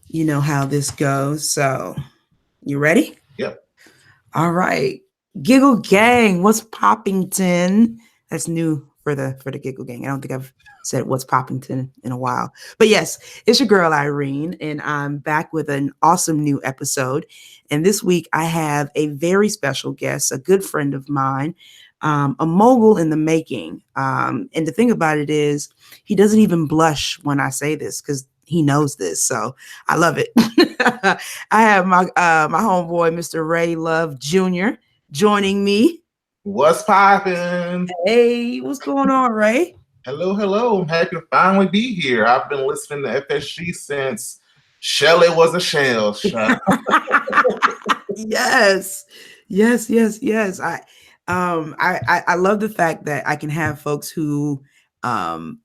You know how this goes. So, you ready? Yep. All right. Giggle Gang, what's poppington? That's new for the Giggle Gang. I don't think I've said what's poppington in a while. But yes, it's your girl Irene, and I'm back with an awesome new episode. And this week I have a very special guest, a good friend of mine, a mogul in the making. And the thing about it is, he doesn't even blush when I say this because he knows this. So I love it. I have my homeboy, Mr. Ray Love Jr., joining me. What's poppin'? Hey, what's going on, Ray? Hello, hello. I'm happy to finally be here. I've been listening to FSG since Shelley was a shell. Yes, yes. I love the fact that I can have folks who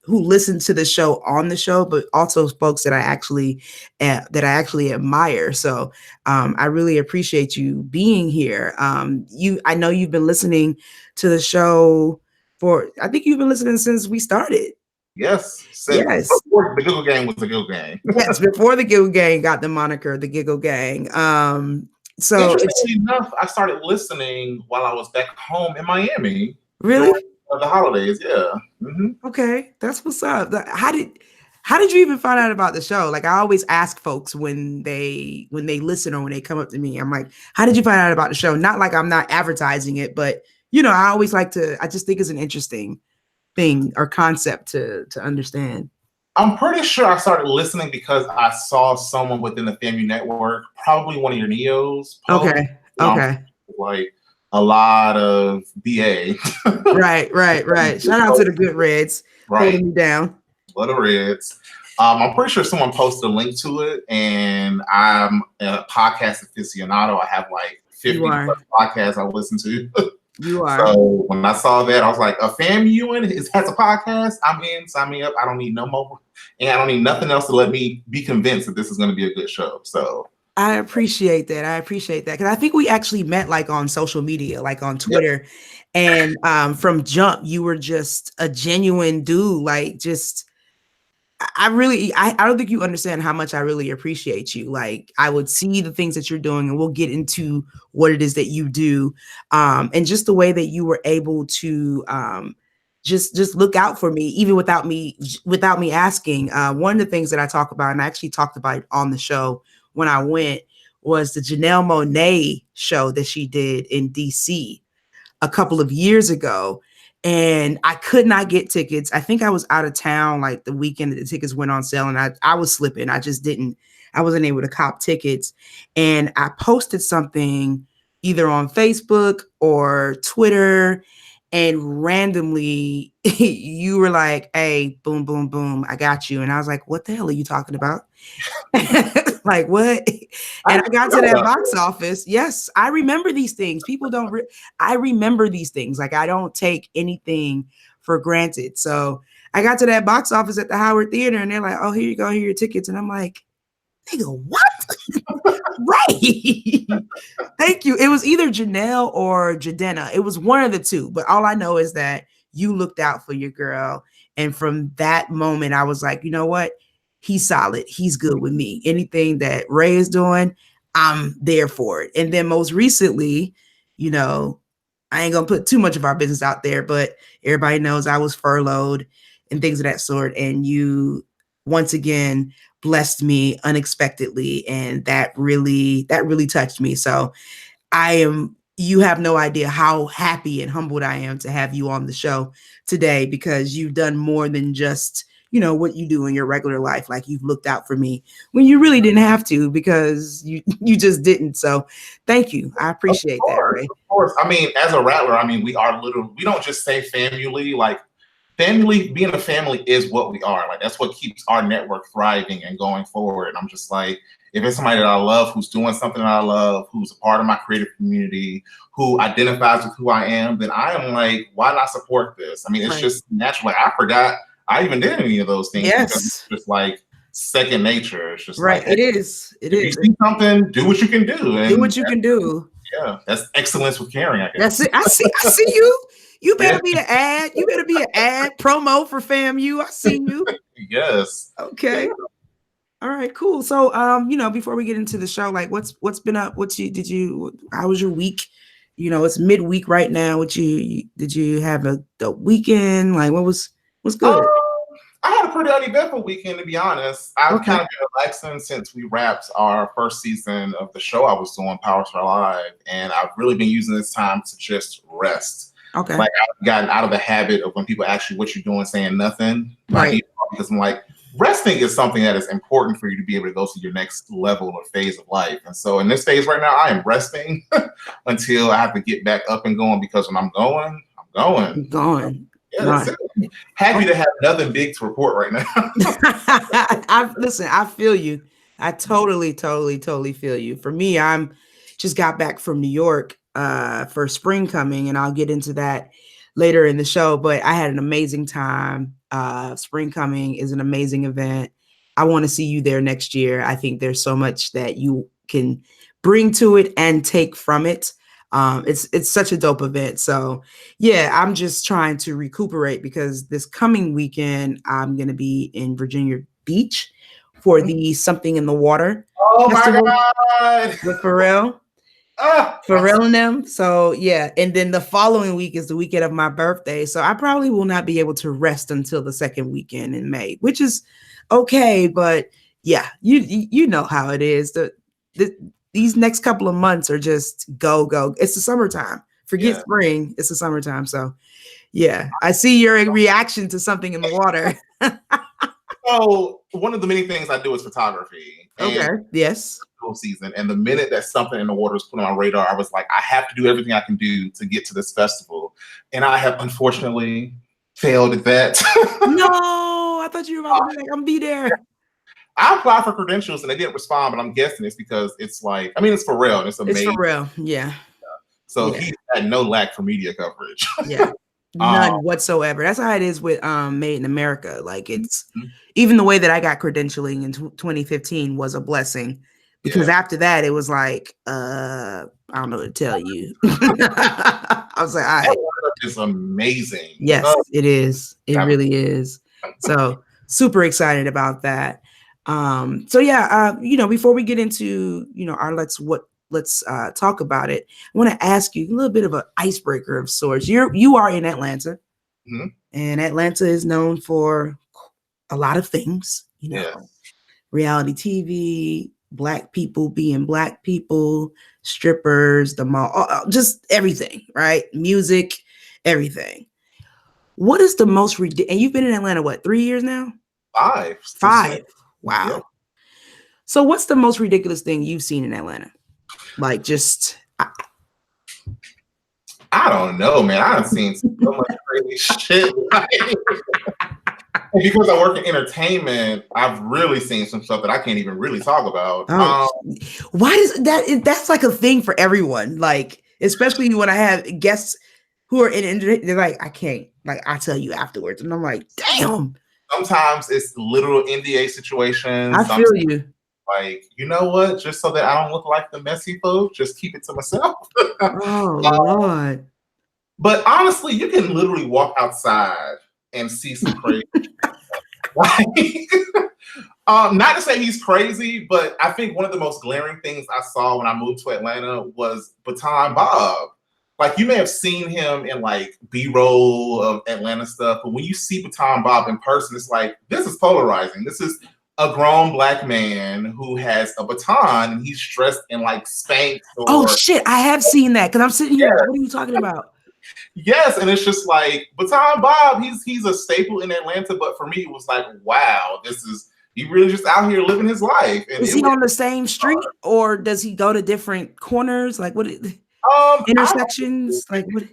listen to the show on the show, but also folks that I actually admire. So I really appreciate you being here. I know you've been listening to the show for, I think you've been listening since we started. Yes, since Yes. before the Giggle Gang was the Giggle Gang. Yes, before the Giggle Gang got the moniker, the Giggle Gang. So it's Interestingly enough, I started listening while I was back home in Miami really during the holidays. Yeah. Mm-hmm. okay. That's what's up. How did you even find out about the show? Like I always ask folks when they listen or when they come up to me, I'm like, how did you find out about the show? Not like I'm not advertising it, but I always like to. I just think it's an interesting thing or concept to understand. I'm pretty sure I started listening because I saw someone within the FAMU network, probably one of your Neos, post Okay. Okay. like a lot of BA. Right. Shout out to the good Reds Right. holding me down. What a Reds. I'm pretty sure someone posted a link to it, and I'm a podcast aficionado. I have like 50 plus podcasts I listen to. You are. So when I saw that, I was like, a FAMU has a podcast? I'm in, sign me up. I don't need no more. And I don't need nothing else to let me be convinced that this is going to be a good show. So I appreciate that. Because I think we actually met like on social media, like on Twitter. Yep. And from jump, you were just a genuine dude. Like just I don't think you understand how much I really appreciate you. Like I would see the things that you're doing and we'll get into what it is that you do. And just the way that you were able to just look out for me, even without me asking. One of the things that I talk about, and I actually talked about it on the show when I went, was the Janelle Monáe show that she did in DC a couple of years ago. And I could not get tickets. I think I was out of town like the weekend that the tickets went on sale, and I was slipping. I wasn't able to cop tickets. And I posted something either on Facebook or Twitter, and randomly you were like, hey, boom, boom, boom, I got you. And I was like, what the hell are you talking about? Like what? And I got to that box office. Yes, I remember these things. People don't. I remember these things. Like I don't take anything for granted. So I got to that box office at the Howard Theater, and they're like, "Oh, here you go. Here are your tickets." And I'm like, "Nigga, what?" Right? Thank you. It was either Janelle or Jadena. It was one of the two. But all I know is that you looked out for your girl, and from that moment, I was like, you know what? He's solid. He's good with me. Anything that Ray is doing, I'm there for it. And then most recently, I ain't going to put too much of our business out there, but everybody knows I was furloughed and things of that sort. And you once again blessed me unexpectedly. And that really touched me. So you have no idea how happy and humbled I am to have you on the show today, because you've done more than just what you do in your regular life. Like you've looked out for me when you really didn't have to, because you just didn't. So thank you. I appreciate that, Ray. Of course. I mean, as a rattler, we don't just say family. Like family, being a family is what we are. Like that's what keeps our network thriving and going forward. And I'm just like, if it's somebody that I love, who's doing something that I love, who's a part of my creative community, who identifies with who I am, then I am like, why not support this? I mean, it's just natural. Like I forgot I even did any of those things. Yes. Because it's just like second nature. It's just right. Like, it is. You see something, do what you can do. And do what you can do. Yeah, that's excellence with caring, I guess. That's it. I see you. You better be an ad. You better be an ad promo for FAMU. I see you. Yes. Okay. All right, cool. So, before we get into the show, like, what's been up? How was your week? It's midweek right now. Did you have a weekend? Like, what's Um, good? I had a pretty uneventful weekend, to be honest. I've Okay. kind of been relaxing since we wrapped our first season of the show I was doing, Power Star Live, and I've really been using this time to just rest. Okay. Like I've gotten out of the habit of when people ask you what you're doing, saying nothing. Right. Because I'm like, resting is something that is important for you to be able to go to your next level or phase of life. And so in this phase right now, I am resting until I have to get back up and going, because when I'm going, I'm going. I'm going. Yeah, that's Right. it. Happy to have nothing big to report right now. Listen, I feel you. I totally, totally, totally feel you. For me, I'm just got back from New York for spring coming, and I'll get into that later in the show. But I had an amazing time. Spring coming is an amazing event. I want to see you there next year. I think there's so much that you can bring to it and take from it. It's such a dope event. So yeah, I'm just trying to recuperate because this coming weekend I'm gonna be in Virginia Beach for the Something in the Water Oh my festival God. with Pharrell. Ah, Pharrell and them. So yeah, and then the following week is the weekend of my birthday. So I probably will not be able to rest until the second weekend in May, which is okay. But yeah, you know how it is. The these next couple of months are just go go. It's the summertime. Forget yeah. spring. It's the summertime. So yeah, I see your reaction to Something in the Water. So one of the many things I do is photography. Okay. And Yes. season. And the minute that Something in the Water was put on my radar, I was like, I have to do everything I can do to get to this festival. And I have unfortunately failed at that. No, I thought you were about to be like, I'm be there. I applied for credentials and they didn't respond, but I'm guessing it's because it's like, I mean, it's for real and it's It's for amazing. real. Yeah. So Yeah. he had no lack for media coverage. Yeah. um, None whatsoever. That's how it is with Made in America. Like it's mhm. even the way that I got credentialing in 2015 was a blessing because Yeah. after that it was like I don't know what to tell you. I was like, all That right. work is amazing. Yes, it is. It really is. So super excited about that. So yeah, before we get into, our let's talk about it. I want to ask you a little bit of an icebreaker of sorts. You are in Atlanta, Mhm. and Atlanta is known for a lot of things, Yeah. reality TV, black people being black people, strippers, the mall, just everything, right? Music, everything. What is the most ridiculous? And you've been in Atlanta, what, 3 years now? 5. 5. Yeah. Wow. So what's the most ridiculous thing you've seen in Atlanta? Like just I don't know, man. I've seen so much crazy shit. Because I work in entertainment, I've really seen some stuff that I can't even really talk about. Why does that's like a thing for everyone? Like, especially when I have guests who are in entertainment, they're like, I can't, like, I'll tell you afterwards. And I'm like, damn. Sometimes it's literal NDA situations. I feel you. Like, you know what? Just so that I don't look like the messy folk, just keep it to myself. Oh Lord. But honestly, you can literally walk outside and see some crazy. Not to say he's crazy, but I think one of the most glaring things I saw when I moved to Atlanta was Baton Bob. Like, you may have seen him in like B-roll of Atlanta stuff, but when you see Baton Bob in person, it's like, this is polarizing. This is a grown black man who has a baton and he's dressed in like Spanx. Oh shit, I have seen that because I'm sitting here. Like, what are you talking about? Yes, and it's just like Baton Bob, he's a staple in Atlanta, but for me, it was like, wow, he really just out here living his life. And is he on the same street or does he go to different corners? Like what intersections? Like what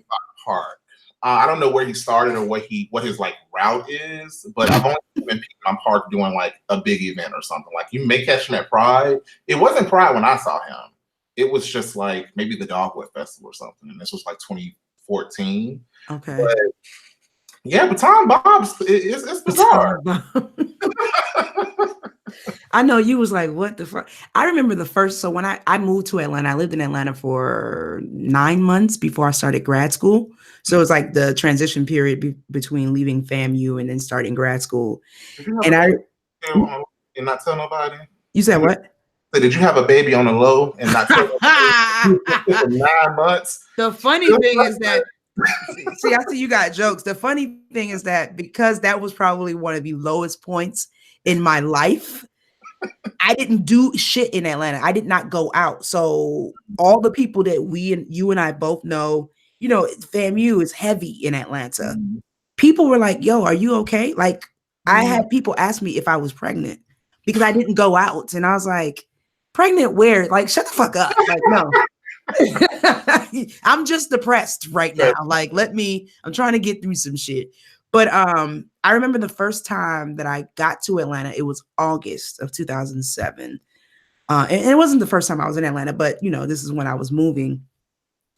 park? I don't know where he started or what his like route is, but I've only seen him in Piedmont Park doing like a big event or something. Like you may catch him at Pride. It wasn't Pride when I saw him. It was just like maybe the Dogwood Festival or something, and this was like 2014. Okay. But yeah, Baton Bob's it's bizarre. I know you was like, what the fuck? I remember the first, so when I moved to Atlanta, I lived in Atlanta for 9 months before I started grad school. So it was like the transition period between leaving FAMU and then starting grad school. And and not tell nobody? You said what? So did you have a baby on the low and not tell nobody for 9 months? The funny thing is that, see, I see you got jokes. The funny thing is that because that was probably one of the lowest points in my life, I didn't do shit in Atlanta. I did not go out. So all the people that you and I both know, you know, FAMU is heavy in Atlanta. People were like, yo, are you okay? Like, I had people ask me if I was pregnant because I didn't go out. And I was like, pregnant where? Like, shut the fuck up. Like, no. I'm just depressed right now. Like, I'm trying to get through some shit. But I remember the first time that I got to Atlanta, it was August of 2007. And it wasn't the first time I was in Atlanta, but you know, this is when I was moving.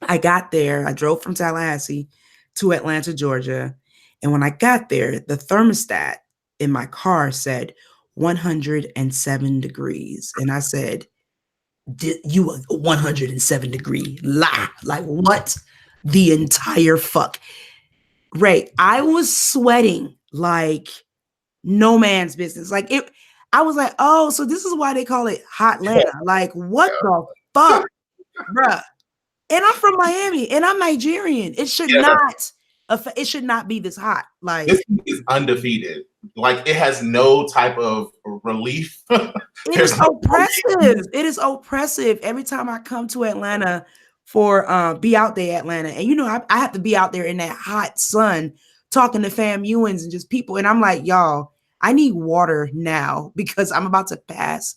I got there, I drove from Tallahassee to Atlanta, Georgia. And when I got there, the thermostat in my car said 107 degrees. And I said, you a 107 degree lie. Like, what the entire fuck? Ray, I was sweating like no man's business. Like, I was like, oh, so this is why they call it Hot Atlanta. Like, what the fuck, bruh? And I'm from Miami and I'm Nigerian. It should not be this hot. Like, this is undefeated. Like, it has no type of relief. It is oppressive. It is oppressive. Every time I come to Atlanta for Be Out There Atlanta, and you know, I have to be out there in that hot sun talking to FAMUans and just people. And I'm like, y'all, I need water now because I'm about to pass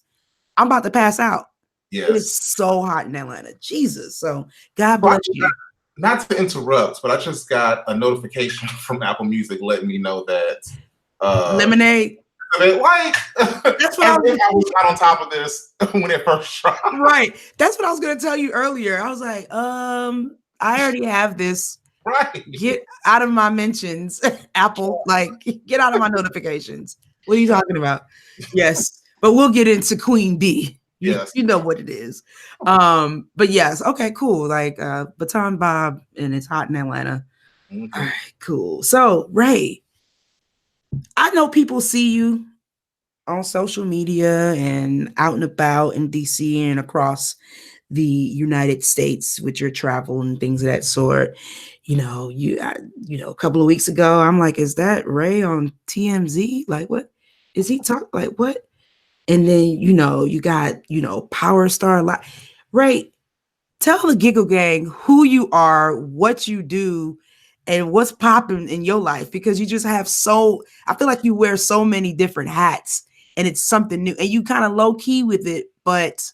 out. Yes. It is so hot in Atlanta. Jesus. So God bless you. Not to interrupt, but I just got a notification from Apple Music letting me know that Lemonade. Like, that's what I was not on top of this when it first dropped. Right. That's what I was gonna tell you earlier. I was like, I already have this. Right. Get out of my mentions, Apple. Like, get out of my notifications. What are you talking about? Yes, but we'll get into Queen B. Yes. You know what it is. But yes, okay, cool. Like Baton Bob, and it's hot in Atlanta. All right, cool. So Ray, I know people see you on social media and out and about in DC and across the United States with your travel and things of that sort. You know, a couple of weeks ago, I'm like, is that Ray on TMZ? Like, what is he talking? Like, what? And then, you know, you got, Power Star. Ray, tell the Giggle Gang who you are, what you do, and what's popping in your life, because you just have I feel like you wear so many different hats and it's something new and you kind of low key with it, but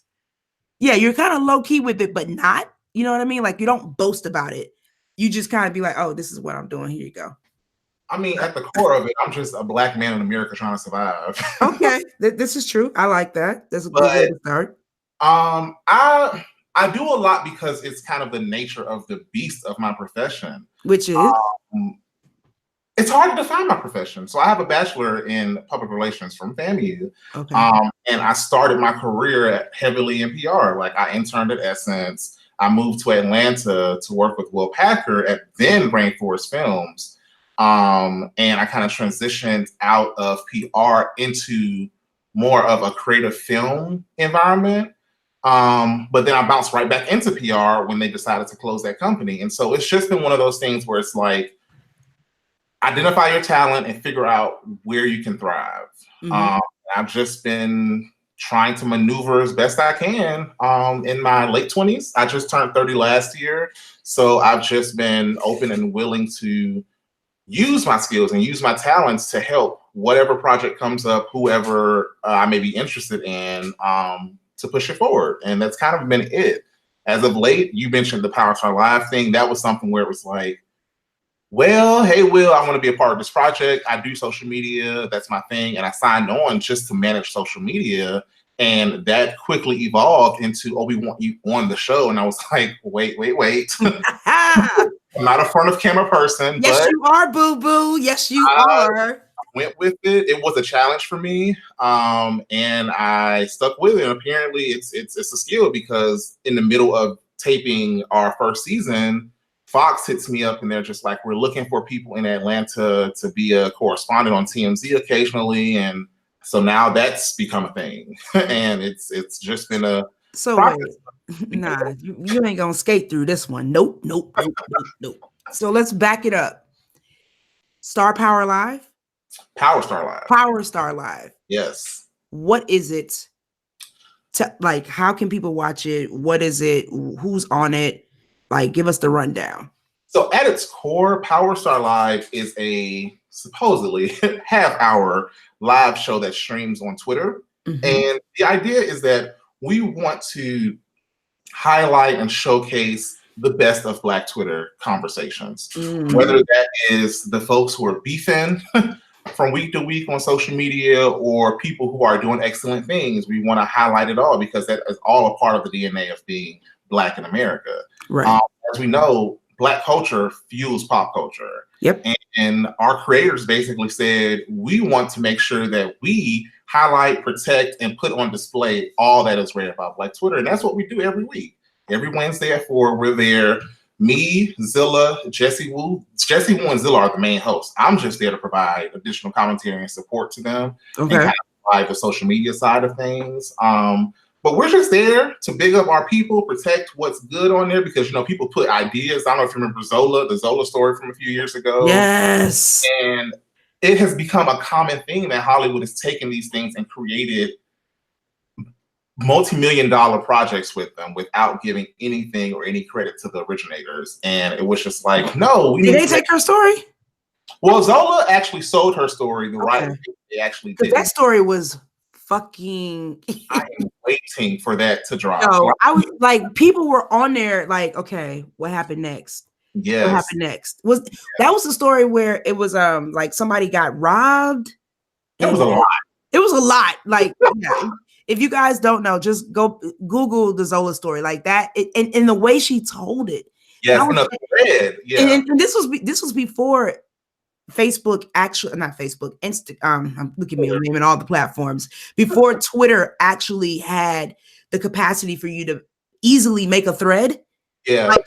yeah, you're kind of low key with it, but not, you know what I mean? Like, you don't boast about it. You just kind of be like, oh, this is what I'm doing. Here you go. I mean, at the core of it, I'm just a Black man in America trying to survive. Okay, this is true. I like that. That's a good way to start. I do a lot because it's kind of the nature of the beast of my profession. Which is? It's hard to define my profession. So I have a bachelor in public relations from FAMU. Okay. And I started my career heavily in PR. Like, I interned at Essence. I moved to Atlanta to work with Will Packer at then Rainforest Films. And I kind of transitioned out of PR into more of a creative film environment. But then I bounced right back into PR when they decided to close that company. And so it's just been one of those things where it's like, identify your talent and figure out where you can thrive. Mm-hmm. I've just been trying to maneuver as best I can in my late 20s. I just turned 30 last year. So I've just been open and willing to use my skills and use my talents to help whatever project comes up, whoever I may be interested in, to push it forward. And that's kind of been it. As of late, you mentioned the Power Star Live thing. That was something where it was like, well, hey, Will, I want to be a part of this project. I do social media. That's my thing. And I signed on just to manage social media. And that quickly evolved into, oh, we want you on the show. And I was like, wait. I'm not a front of camera person. Yes, but you are, boo-boo. Yes, you are. I went with it. It was a challenge for me. And I stuck with it. And apparently it's a skill, because in the middle of taping our first season, Fox hits me up and they're just like, we're looking for people in Atlanta to be a correspondent on TMZ occasionally. And So now that's become a thing, and it's just been a So process. wait, nah, you ain't gonna skate through this one. Nope, nope, nope, nope, nope. So let's back it up. Star Power Live? Power Star Live. Power Star Live. Yes. What is it? Like, how can people watch it? What is it? Who's on it? Like, give us the rundown. So at its core, Power Star Live is a supposedly half-hour live show that streams on Twitter. Mhm. And the idea is that we want to highlight and showcase the best of Black Twitter conversations. Whether that is the folks who are beefing from week to week on social media or people who are doing excellent things, we want to highlight it all because that is all a part of the DNA of being Black in America. Right. As we know, Black culture fuels pop culture. Yep. And our creators basically said, we want to make sure that we highlight, protect, and put on display all that is great about Black Twitter. And that's what we do every week. Every Wednesday at 4, we're there. Me, Zilla, Jesse Wu and Zilla are the main hosts. I'm just there to provide additional commentary and support to them. Okay. And kind of provide the social media side of things. But we're just there to big up our people, protect what's good on there because, you know, people put ideas. I don't know if you remember the Zola story from a few years ago. Yes. And it has become a common thing that Hollywood has taken these things and created multi-million-dollar projects with them without giving anything or any credit to the originators. And it was just like, no. Did they take her story? Well, Zola actually sold her story the right way. They actually did. That story was fucking. I am waiting for that to drop. No, I was like, people were on there like, okay, what happened next? Yes. What happened next? That was the story where it was like somebody got robbed. It was a lot. It was a lot. Like, yeah, if you guys don't know, just go Google the Zola story like that. And the way she told it. Yes, yeah. And this was before Facebook actually, not Facebook, look at me, I'm naming all the platforms. Before Twitter actually had the capacity for you to easily make a thread. Yeah. Like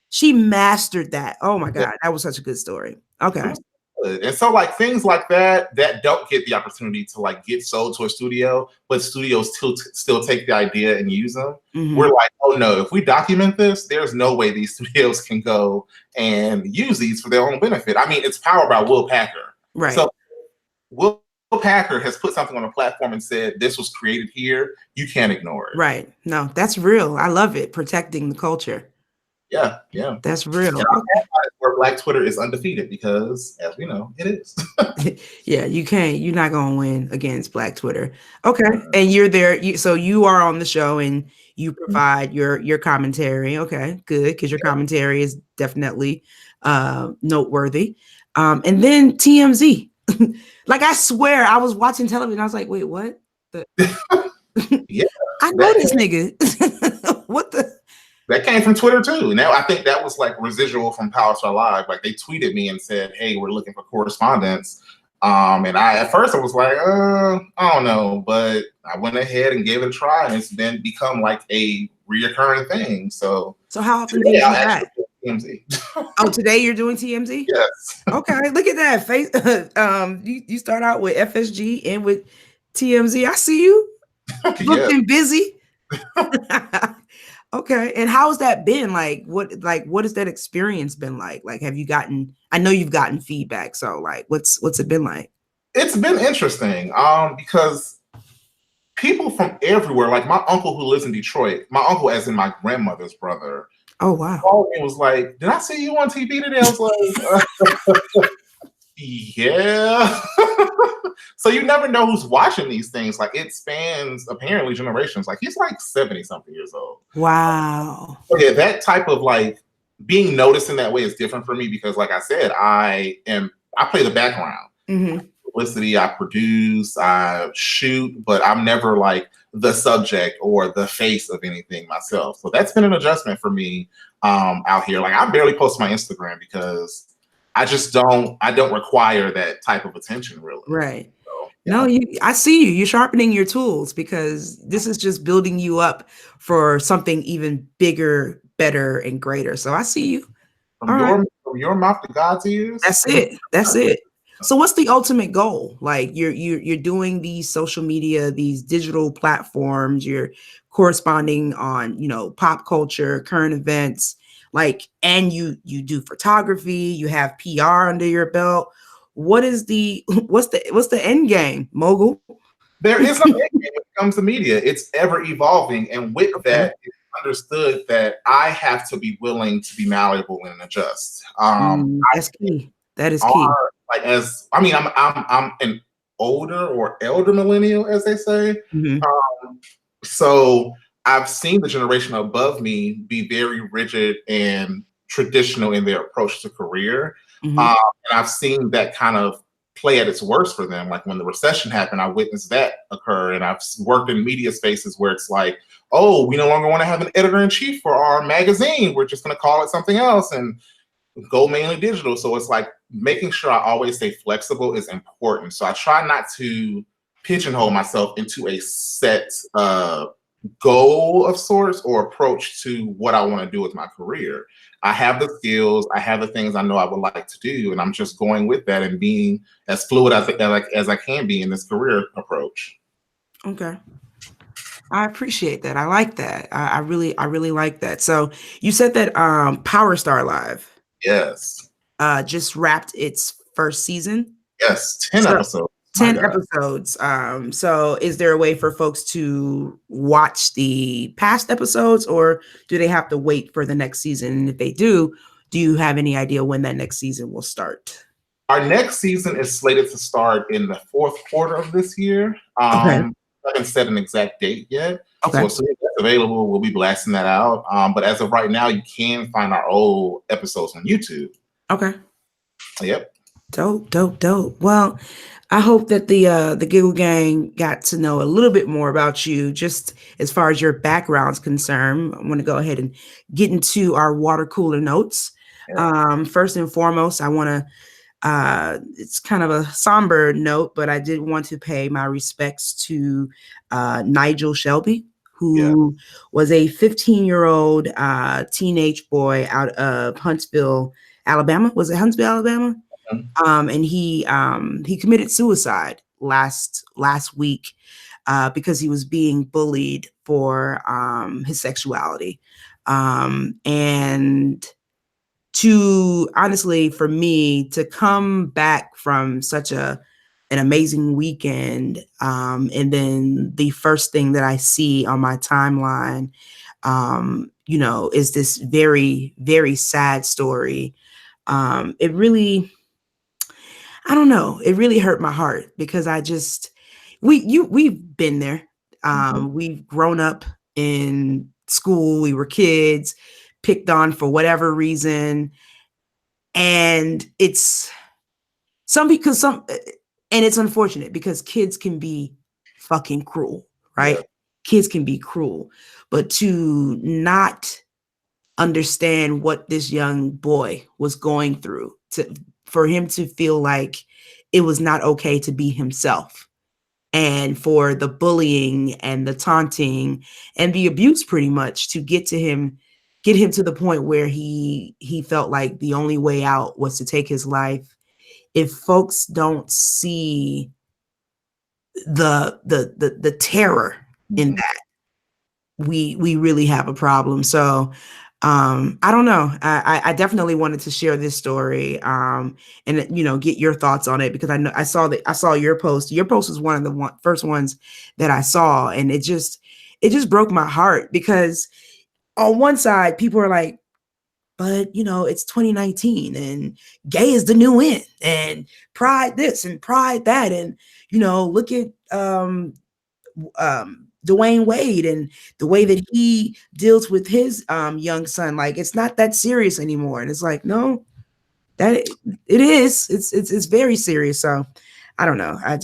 she mastered that. Oh my God, that was such a good story. Okay. And so like things like that don't get the opportunity to like get sold to a studio, but studios still take the idea and use them. Mm-hmm. We're like, oh no, if we document this, there's no way these studios can go and use these for their own benefit. I mean, it's powered by Will Packer. Right. So Will Packer has put something on a platform and said, this was created here. You can't ignore it. Right. No, that's real. I love it. Protecting the culture. Yeah. That's real. Where Black Twitter is undefeated because, as we know, it is. Yeah, you're not going to win against Black Twitter. Okay. And you're there. So you are on the show and you provide your commentary. Okay, good. Because your commentary is definitely noteworthy. And then TMZ. Like, I swear I was watching television. I was like, wait, what? Yeah. I know this nigga. What the? That came from Twitter too. Now I think that was like residual from Power Star Live. Like they tweeted me and said, "Hey, we're looking for correspondence." And at first I was like, I don't know, but I went ahead and gave it a try, and it's then become like a reoccurring thing. So how often do you do that? TMZ. Oh, today you're doing TMZ? Yes. Okay, look at that. You start out with FSG and with TMZ. I see you looking busy. Okay. And how's that been? Like, what has that experience been like? Like, I know you've gotten feedback. So like, what's it been like? It's been interesting. Because people from everywhere, like my uncle who lives in Detroit, my uncle as in my grandmother's brother. Oh, wow. It was like, did I see you on TV today? I was like, yeah. So you never know who's watching these things. Like it spans apparently generations. Like he's like 70-something years old. Wow. So yeah, that type of like being noticed in that way is different for me because like I said, I play the background. Mm-hmm. Publicity, I produce, I shoot, but I'm never like the subject or the face of anything myself. So that's been an adjustment for me out here. Like I barely post my Instagram because I don't require that type of attention really. Right. So, yeah. No, I see you. You're sharpening your tools because this is just building you up for something even bigger, better, and greater. So I see you. From your mouth to God's ears. That's it. So what's the ultimate goal? Like you're doing these social media, these digital platforms, you're corresponding on, pop culture, current events, like, and you do photography, you have PR under your belt. What is the what's the end game, mogul? There is no end game when it comes to media. It's ever evolving. And with Okay. that, it's understood that I have to be willing to be malleable and adjust. That's key. That is key. Are like as I mean, I'm an older or elder millennial, as they say. Mhm. So I've seen the generation above me be very rigid and traditional in their approach to career. Mhm. And I've seen that kind of play at its worst for them. Like when the recession happened, I witnessed that occur. And I've worked in media spaces where it's like, oh, we no longer want to have an editor in chief for our magazine. We're just going to call it something else and go mainly digital. So it's like making sure I always stay flexible is important. So I try not to pigeonhole myself into a set goal of sorts or approach to what I want to do with my career. I have the skills, I have the things I know I would like to do, and I'm just going with that and being as fluid as I can be in this career approach. Okay. I appreciate that. I like that. I really like that. So you said that Power Star Live Yes. just wrapped its first season. Yes. 10 So episodes. 10 episodes. So is there a way for folks to watch the past episodes, or do they have to wait for the next season? And if they do you have any idea when that next season will start? Our next season is slated to start in the fourth quarter of this year. Okay. I haven't set an exact date yet. Okay. So as soon as that's available, we'll be blasting that out. But as of right now, you can find our old episodes on YouTube. Okay. Yep. Dope. Well, I hope that the Giggle Gang got to know a little bit more about you, just as far as your background's concerned. I want to go ahead and get into our water cooler notes. Yeah. First and foremost, I want to it's kind of a somber note, but I did want to pay my respects to Nigel Shelby, who was a 15-year-old teenage boy out of Huntsville, Alabama. Was it Huntsville, Alabama? Mm-hmm. And he committed suicide last week because he was being bullied for his sexuality. And to honestly, for me to come back from such an amazing weekend, and then the first thing that I see on my timeline, is this very, very sad story. It really, I don't know, it really hurt my heart because we've been there. We've grown up in school. We were kids, picked on for whatever reason. And it's it's unfortunate because kids can be fucking cruel, right? Yeah. Kids can be cruel, but to not understand what this young boy was going through, for him to feel like it was not okay to be himself, and for the bullying and the taunting and the abuse pretty much to get him to the point where he felt like the only way out was to take his life. If folks don't see the terror in that, we really have a problem. So I don't know. I definitely wanted to share this story and get your thoughts on it, because I saw your post. Your post was one of the first ones that I saw, and it just broke my heart, because on one side people are like, but it's 2019 and gay is the new in, and pride this and pride that, and look at Dwayne Wade and the way that he deals with his young son. Like, it's not that serious anymore. And it's like, no, that it is. It's very serious. So I don't know. I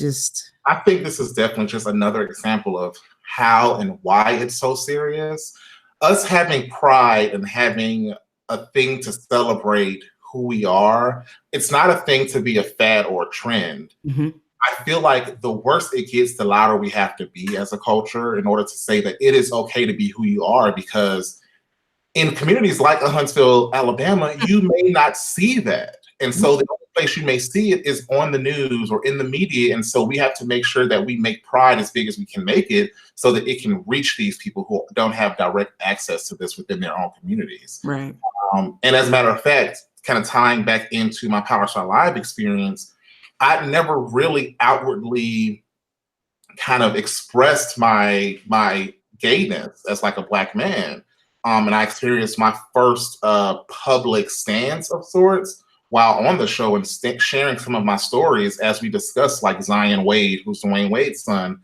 think this is definitely just another example of how and why it's so serious. Us having pride and having a thing to celebrate who we are, it's not a thing to be a fad or a trend. Mm-hmm. I feel like the worse it gets, the louder we have to be as a culture in order to say that it is okay to be who you are, because in communities like Huntsville, Alabama, you may not see that. And so the only place you may see it is on the news or in the media. And so we have to make sure that we make Pride as big as we can make it so that it can reach these people who don't have direct access to this within their own communities. Right. And as a matter of fact, kind of tying back into my Power Star Live experience, I never really outwardly kind of expressed my gayness as like a Black man. And I experienced my first public stance of sorts while on the show and sharing some of my stories as we discussed, like Zion Wade, who's Dwayne Wade's son,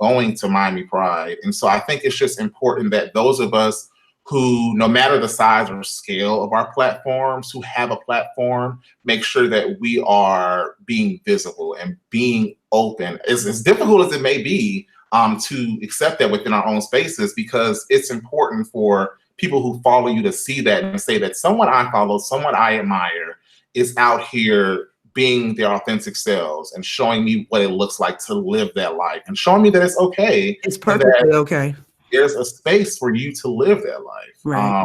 going to Miami Pride. And so I think it's just important that those of us who, no matter the size or scale of our platforms, who have a platform, make sure that we are being visible and being open. As difficult as it may be to accept that within our own spaces, because it's important for people who follow you to see that and say that someone I follow, someone I admire is out here being their authentic selves and showing me what it looks like to live that life and showing me that it's okay. It's perfectly okay. There's a space for you to live that life. Right.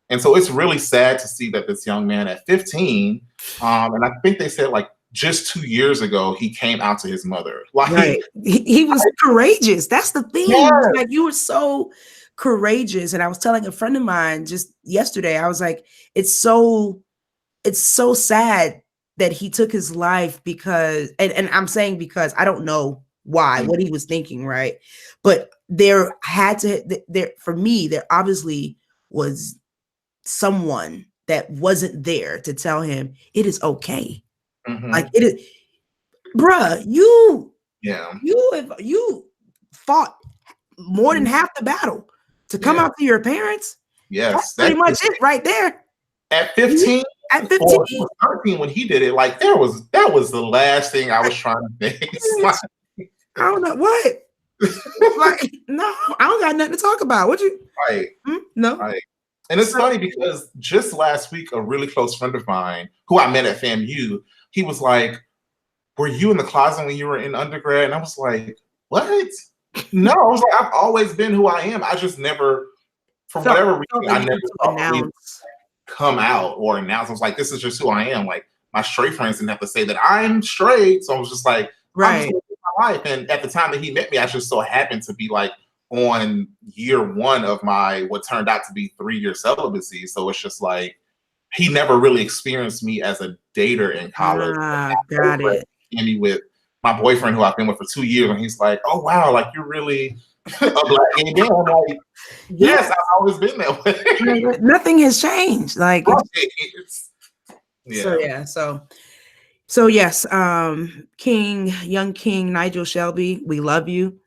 And so it's really sad to see that this young man at 15, and I think they said like just 2 years ago, he came out to his mother. Like, right. He was courageous. That's the thing. Yes. Like, you were so courageous. And I was telling a friend of mine just yesterday, I was like, it's so sad that he took his life because, and I'm saying because I don't know why, what he was thinking, right? But there for me, there obviously was someone that wasn't there to tell him it is okay. Like, it is, bruh, you fought more than half the battle to come out to your parents. Yes. That's pretty much it right there. At 15, at 15, 13 when he did it, like that was the last thing I was trying to think. I don't know what. Like, no, I don't got nothing to talk about. What you? Right. No. Right. And it's funny because just last week, a really close friend of mine who I met at FAMU, he was like, "Were you in the closet when you were in undergrad?" And I was like, "What? No." I was like, "I've always been who I am. I just never, for whatever reason, I never come out or announce." I was like, "This is just who I am." Like, my straight friends didn't have to say that I'm straight. So I was just like, right. My life. And at the time that he met me, I just so happened to be like on year one of my what turned out to be 3-year celibacy. So it's just like he never really experienced me as a dater in college. Got it. Me with my boyfriend who I've been with for 2 years, and he's like, "Oh wow, like you're really a Black gay man." I'm like, "Yes, I've always been that way." Nothing has changed. Like, So yes, young King Nigel Shelby, we love you.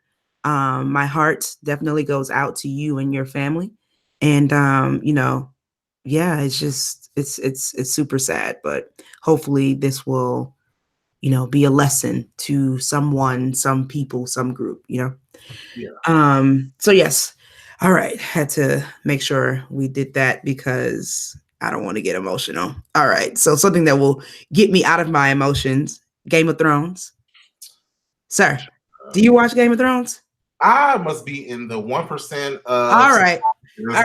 My heart definitely goes out to you and your family. And it's just it's super sad, but hopefully this will, be a lesson to someone, some people, some group, Yeah. So yes. All right. Had to make sure we did that because I don't want to get emotional. All right. So something that will get me out of my emotions. Game of Thrones. Sir, do you watch Game of Thrones? I must be in the 1%. All right.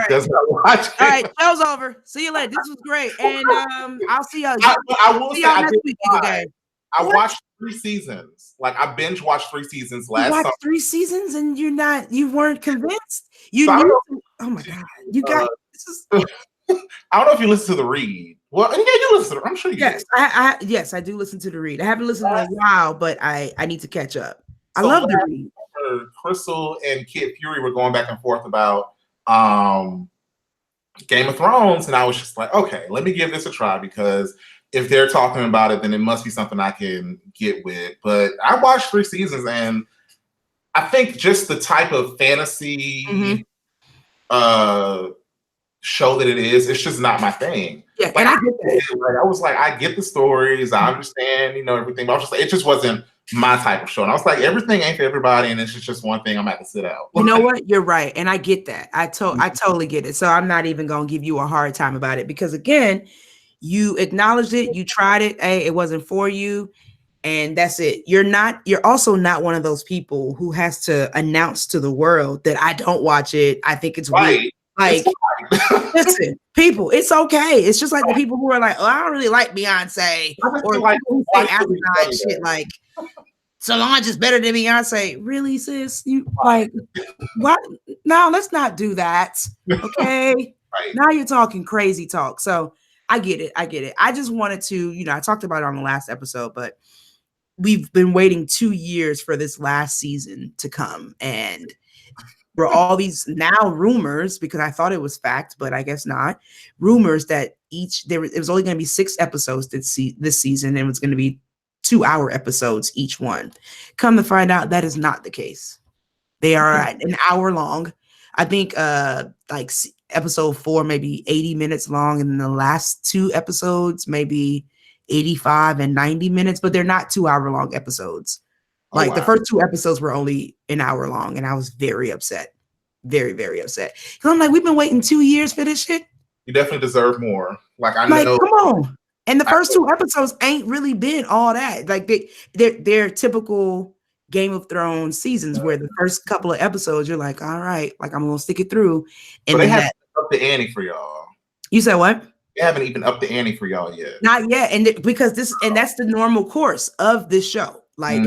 Does not watch. All right. Show's over. See you later. This was great. And I'll see y'all. I will say next week. I watched 3 seasons. Like I binge watched 3 seasons last summer. 3 seasons and you weren't convinced. Oh my God. You got this is I don't know if you listen to the read. Well, yeah, you listen to it. I'm sure you do. Yes, I do listen to the read. I haven't listened in a while, but I need to catch up. I love the read. Crystal and Kid Fury were going back and forth about Game of Thrones, and I was just like, okay, let me give this a try because if they're talking about it, then it must be something I can get with. But I watched 3 seasons, and I think just the type of fantasy show that it is, it's just not my thing. Yeah, and I get that. I was like, I get the stories, I understand, everything, but I was just like, it just wasn't my type of show. And I was like, everything ain't for everybody, and it's just one thing I'm gonna have to sit out. You know what? You're right, and I get that. I totally get it. So I'm not even gonna give you a hard time about it because again, you acknowledged it, you tried it. Hey, it wasn't for you, and that's it. You're also not one of those people who has to announce to the world that I don't watch it. I think it's weird. Like, listen, people, it's okay. It's just like the people who are like, oh, I don't really like Beyonce, or like, people who say asinine shit like Solange is better than Beyonce. Really, sis? You like what? No, let's not do that. Okay. Right. Now you're talking crazy talk. So I get it. I just wanted to, I talked about it on the last episode, but we've been waiting 2 years for this last season to come. And for all these now rumors, because I thought it was fact, but I guess not, rumors that it was only going to be 6 episodes this season, and it was going to be 2-hour episodes each one. Come to find out, that is not the case. They are an hour long. I think like episode 4 maybe 80 minutes long, and then the last 2 episodes maybe 85 and 90 minutes, but they're not 2-hour long episodes. Like the first 2 episodes were only an hour long, and I was very upset. Very, very upset. Because I'm like, we've been waiting 2 years for this shit. You definitely deserve more. Like, I know. Come on. And the first 2 episodes ain't really been all that. Like they're typical Game of Thrones seasons where the first couple of episodes you're like, all right, like I'm gonna stick it through. And so they haven't up the ante for y'all. You said what? They haven't even up the ante for y'all yet. Not yet. And because that's the normal course of this show. Like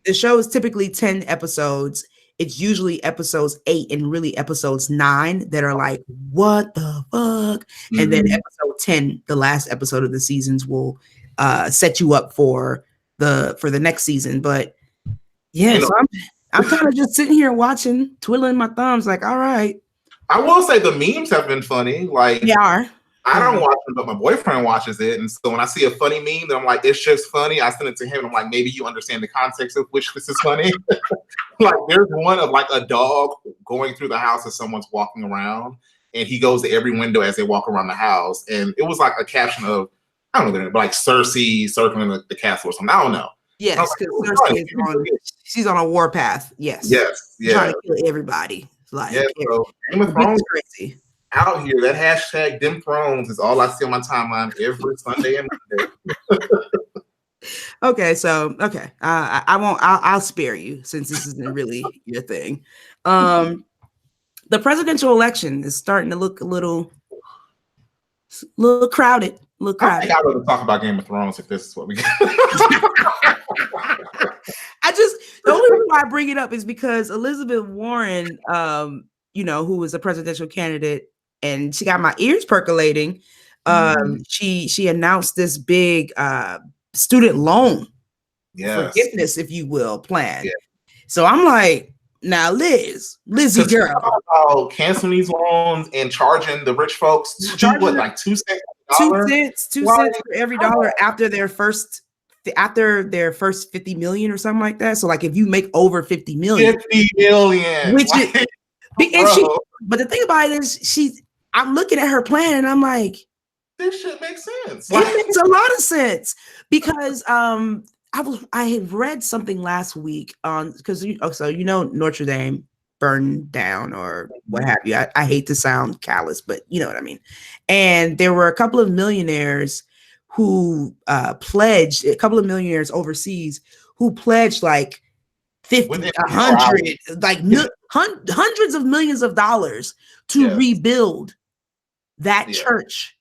the show is typically 10 episodes. It's usually episodes 8 and really episodes 9 that are like, what the fuck? And then episode 10, the last episode of the seasons, will set you up for the next season. But yeah, so I'm kind of just sitting here watching, twiddling my thumbs, like, all right. I will say the memes have been funny. Like, they are. I don't watch them, but my boyfriend watches it. And so when I see a funny meme, then I'm like, it's just funny. I send it to him. And I'm like, maybe you understand the context of which this is funny. Like, there's one of like a dog going through the house as someone's walking around. And he goes to every window as they walk around the house. And it was like a caption of, I don't know, but like Cersei circling the castle or something. I don't know. Yes, because Cersei she's on a war path. Yes. Yes. Yeah. Trying to kill everybody. Like, yeah, so Game of Thrones crazy. Out here, that hashtag Dem Thrones is all I see on my timeline every Sunday and Monday. Okay, so I won't. I'll spare you since this isn't really your thing. The presidential election is starting to look a little crowded. I think I'd rather talk about Game of Thrones if this is what we got. The only reason why I bring it up is because Elizabeth Warren, who was a presidential candidate, and she got my ears percolating. She announced this big student loan forgiveness, if you will, plan. Yeah. So I'm like, now Lizzie girl, about canceling these loans and charging the rich folks 2 cents? 2 cents for every dollar after their first 50 million or something like that. So like if you make over 50 million, which is, but the thing about it is I'm looking at her plan and I'm like, this shit makes sense. It makes a lot of sense because I had read something last week on because Notre Dame burned down or what have you. I hate to sound callous, but you know what I mean. And there were a couple of millionaires who pledged, a couple of millionaires overseas who pledged like 50, 100, like hundreds of millions of dollars to rebuild that church.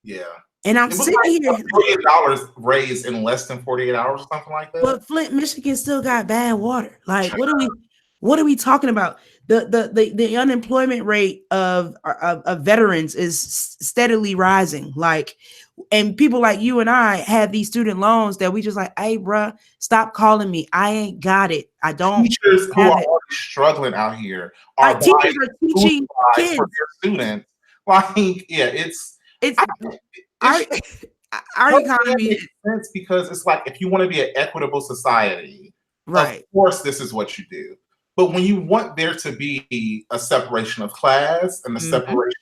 Yeah. And I'm sitting here. $48 raised in less than 48 hours or something like that. But Flint, Michigan still got bad water. Like, what are we talking about? The unemployment rate of veterans is steadily rising. Like, and people like you and I have these student loans that we just like, hey, bruh, stop calling me. I ain't got it. I don't. Teachers who are already struggling out here are teachers are teaching kids for their students. Like, yeah, it's our economy makes sense because it's like if you want to be an equitable society, right? Of course, this is what you do. But when you want there to be a separation of class and the separation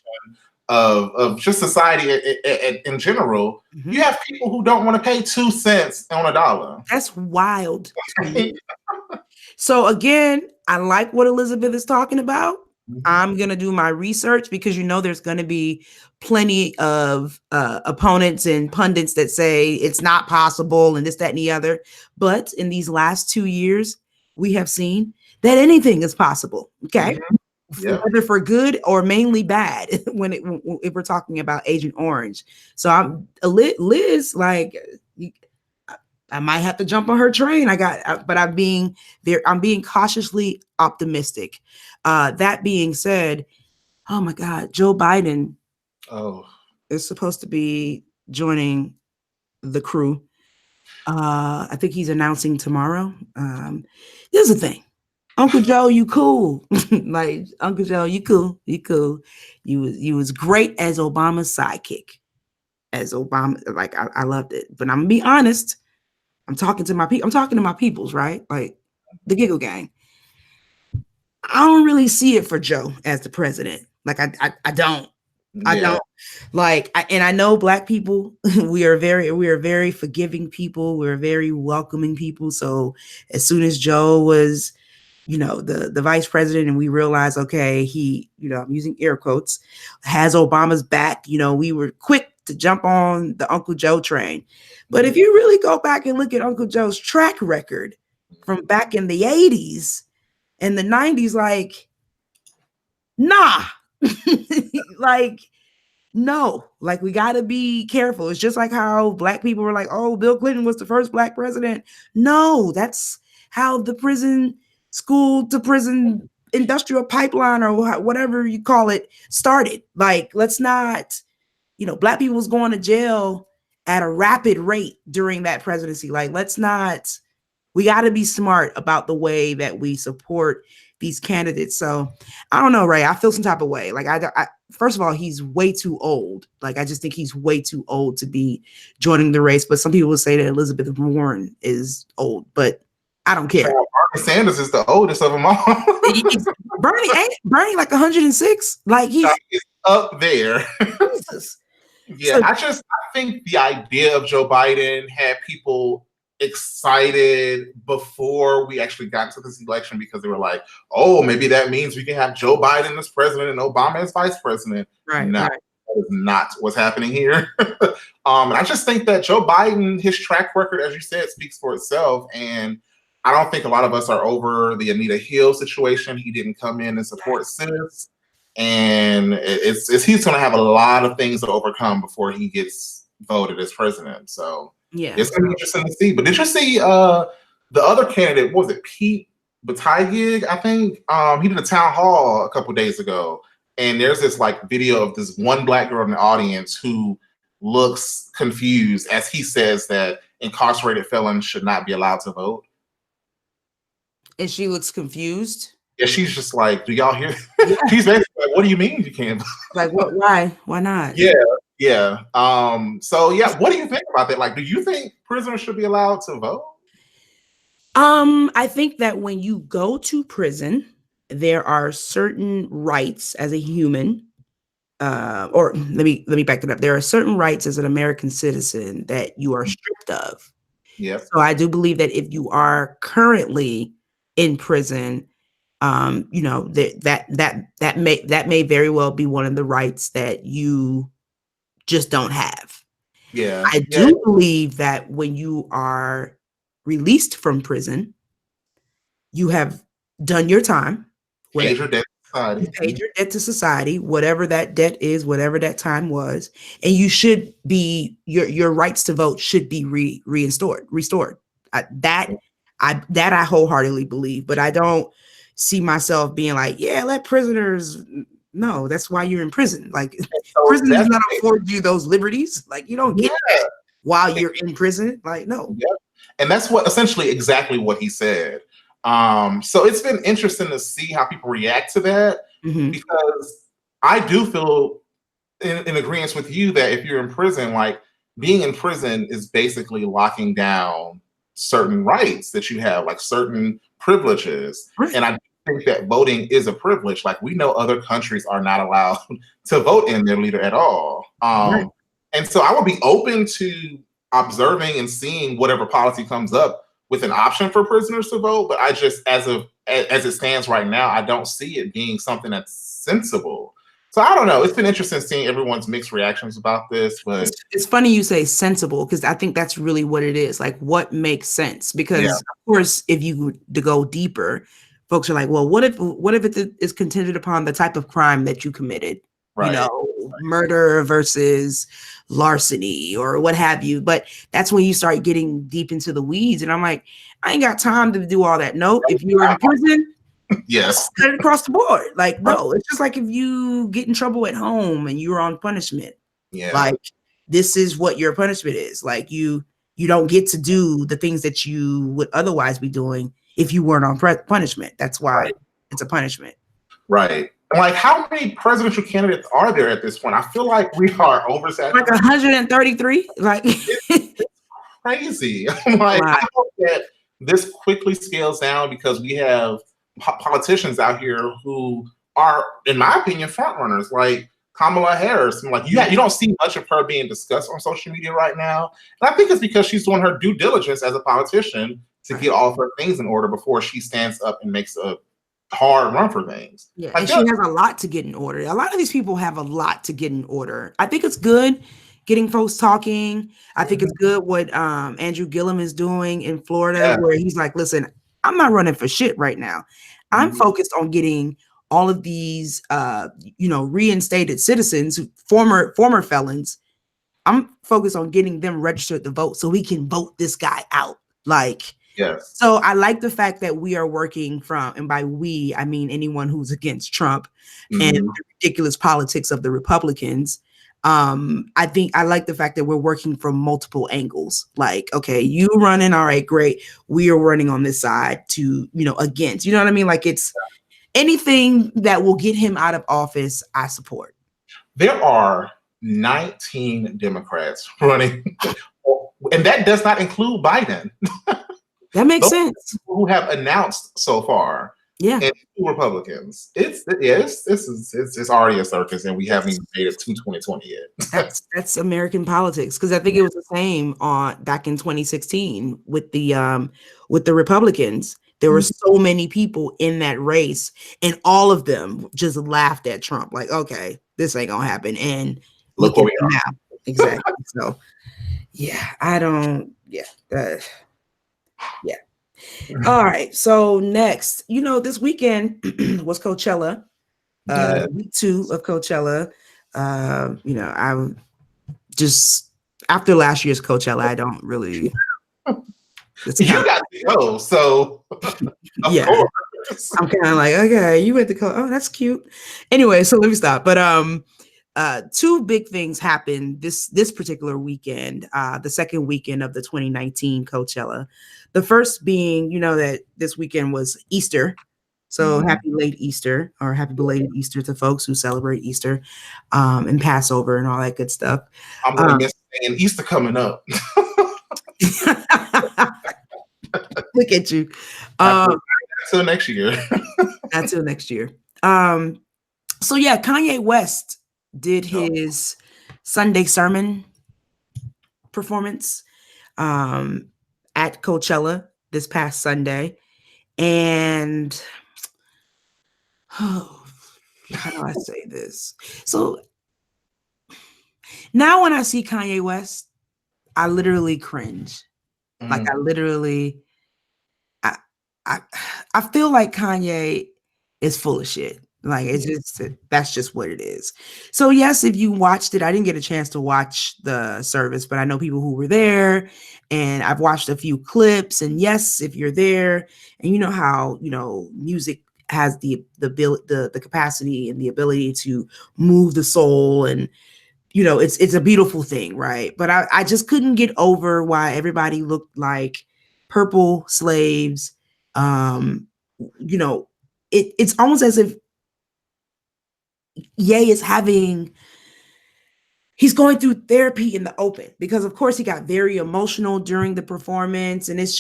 of just society in general, you have people who don't want to pay 2 cents on a dollar. That's wild. So again, I like what Elizabeth is talking about. I'm going to do my research because there's going to be plenty of opponents and pundits that say it's not possible and this, that, and the other. But in these last 2 years, we have seen that anything is possible. Okay. Yeah. whether for good or mainly bad if we're talking about Agent Orange. So I'm Liz, like I might have to jump on her train. But I'm being cautiously optimistic. That being said, oh my God, Joe Biden is supposed to be joining the crew. I think he's announcing tomorrow. Here's the thing. Uncle Joe, you cool. Like Uncle Joe, you cool. You cool. You was great as Obama's sidekick. As Obama, like I loved it. But I'm gonna be honest. I'm talking to my people. I'm talking to my peoples, right? Like the Giggle Gang. I don't really see it for Joe as the president. Like I don't. I don't like, and I know Black people, we are very forgiving people. We're very welcoming people. So as soon as Joe was, the vice president, and we realized, okay, he, I'm using air quotes, has Obama's back, we were quick to jump on the Uncle Joe train. But if you really go back and look at Uncle Joe's track record from back in the 80s and the 90s, like, nah. Like, no, like we got to be careful. It's just like how Black people were like, oh, Bill Clinton was the first Black president. No, that's how the prison school to prison industrial pipeline, or whatever you call it, started. Like, let's not, Black people was going to jail at a rapid rate during that presidency. Like, we got to be smart about the way that we support these candidates. So I don't know, Ray, I feel some type of way. Like I first of all, he's way too old. Like, I just think he's way too old to be joining the race. But some people will say that Elizabeth Warren is old, but I don't care. Bernie Sanders is the oldest of them all. Bernie like 106. Like he's up there. Yeah, so, I think the idea of Joe Biden had people excited before we actually got to this election, because they were like, oh, maybe that means we can have Joe Biden as president and Obama as vice president. Right. No, that is not what's happening here. I just think that Joe Biden, his track record, as you said, speaks for itself. And I don't think a lot of us are over the Anita Hill situation. He didn't come in and support sis. And he's going to have a lot of things to overcome before he gets voted as president. So yeah, it's going to be interesting to see. But did you see the other candidate? What was it, Pete Buttigieg? I think he did a town hall a couple days ago, and there's this like video of this one Black girl in the audience who looks confused as he says that incarcerated felons should not be allowed to vote. And she looks confused. Yeah, she's just like, do y'all hear? Yeah. She's basically like, what do you mean you can't? Like, what? Why? Why not? Yeah. Yeah. So yeah, what do you think about that? Like, do you think prisoners should be allowed to vote? I think that when you go to prison, there are certain rights as a human, or let me back it up. There are certain rights as an American citizen that you are stripped of. Yeah. So I do believe that if you are currently in prison, that may very well be one of the rights that you just don't have. Yeah. I do believe that when you are released from prison, you have done your time. Paid your debt to society. You paid your debt to society, whatever that debt is, whatever that time was, and you should be your rights to vote should be restored. That I wholeheartedly believe, but I don't see myself being like, yeah, let prisoners. No, that's why you're in prison. Like, so prison does not afford you those liberties. Like, you don't get that while you're in prison. Like, no. Yeah. And that's what essentially exactly what he said. So it's been interesting to see how people react to that, because I do feel in agreement with you that if you're in prison, like being in prison is basically locking down certain rights that you have, like certain privileges. Right. And I think that voting is a privilege. Like, we know other countries are not allowed to vote in their leader at all. Right. And so I would be open to observing and seeing whatever policy comes up with an option for prisoners to vote. But I just, as it stands right now, I don't see it being something that's sensible. So I don't know. It's been interesting seeing everyone's mixed reactions about this. But it's funny you say sensible, because I think that's really what it is. Like, what makes sense? Because of course, if you to go deeper, folks are like, well, what if it is contingent upon the type of crime that you committed? Right. You know, murder versus larceny or what have you. But that's when you start getting deep into the weeds. And I'm like, I ain't got time to do all that. No, if you're in prison, yes, cut it across the board. Like, no, it's just like if you get in trouble at home and you're on punishment. Yeah. Like, this is what your punishment is. Like, you don't get to do the things that you would otherwise be doing if you weren't on punishment. That's why it's a punishment. Right. Like, how many presidential candidates are there at this point? I feel like we are oversaturated. Like 133. Like, it's crazy. I'm like, I hope that this quickly scales down because we have politicians out here who are, in my opinion, front runners. Like Kamala Harris. And like, you don't see much of her being discussed on social media right now. And I think it's because she's doing her due diligence as a politician to get all of her things in order before she stands up and makes a hard run for things. Yeah, like, and she has a lot to get in order. A lot of these people have a lot to get in order. I think it's good getting folks talking. I think it's good what Andrew Gillum is doing in Florida, where he's like, listen, I'm not running for shit right now. I'm focused on getting all of these reinstated citizens, former felons. I'm focused on getting them registered to vote so we can vote this guy out. Like, yes. So I like the fact that we are working from, and by we, I mean anyone who's against Trump and the ridiculous politics of the Republicans. I think I like the fact that we're working from multiple angles. Like, okay, you running, all right, great. We are running on this side to, against, you know what I mean? Like, it's anything that will get him out of office, I support. There are 19 Democrats running, and that does not include Biden. That makes sense. Who have announced so far? Yeah, and 2 Republicans. It's already a circus, and we haven't even made it to 2020 yet. That's American politics, because I think it was the same back in 2016 with the Republicans. There were so many people in that race, and all of them just laughed at Trump. Like, okay, this ain't gonna happen. And look where we are now. Exactly. So, yeah, I don't. Yeah. Yeah. All right. So next, this weekend was Coachella, week 2 of Coachella. I'm just, after last year's Coachella, I don't really. You got to go, so yeah. I'm kind of like, okay, you went to oh, that's cute. Anyway, so let me stop. But 2 big things happened this particular weekend, the second weekend of the 2019 Coachella. The first being, that this weekend was Easter. So happy late Easter, or happy belated Easter to folks who celebrate Easter and Passover and all that good stuff. I'm going to miss saying Easter coming up. Look at you. Until next year. Until next year. So yeah, Kanye West did his Sunday sermon performance at Coachella this past Sunday. And how do I say this? So now when I see Kanye West, I literally cringe. Like, I literally, I feel like Kanye is full of shit. Like, it's just, that's just what it is. So yes, if you watched it, I didn't get a chance to watch the service, but I know people who were there, and I've watched a few clips. And yes, if you're there, and you know how, music has the capacity and the ability to move the soul, and it's a beautiful thing, right? But I just couldn't get over why everybody looked like purple slaves. It's almost as if Ye is he's going through therapy in the open, because of course he got very emotional during the performance, and it's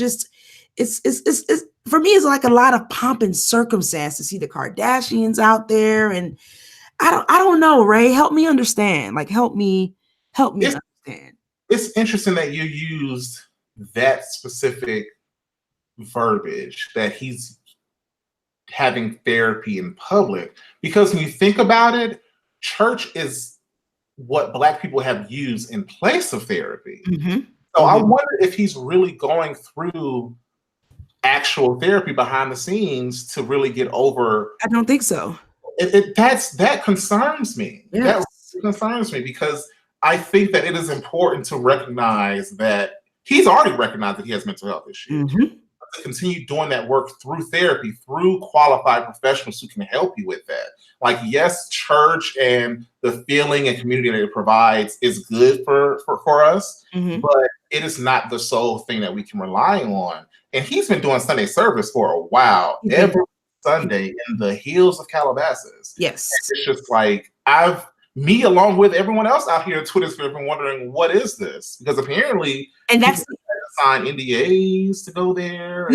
for me, it's like a lot of pomp and circumstance to see the Kardashians out there, and I don't know, Ray, help me understand. Like, help me understand. It's interesting that you used that specific verbiage, that he's having therapy in public, because when you think about it, church is what Black people have used in place of therapy. So I wonder if he's really going through actual therapy behind the scenes to really get over. I don't think so. That concerns me. That Yes. concerns me because I think that it is important to recognize that he's already recognized that he has mental health issues. Mm-hmm. To continue doing that work through therapy, through qualified professionals who can help you with that. Like, yes, church and the feeling and community that it provides is good for us, Mm-hmm. but it is not the sole thing that we can rely on. And he's been doing Sunday service for a while, every Sunday in the hills of Calabasas. Yes. And it's just like, me along with everyone else out here in Twitter sphere been wondering, what is this? Because apparently, and that's sign NDAs to go there.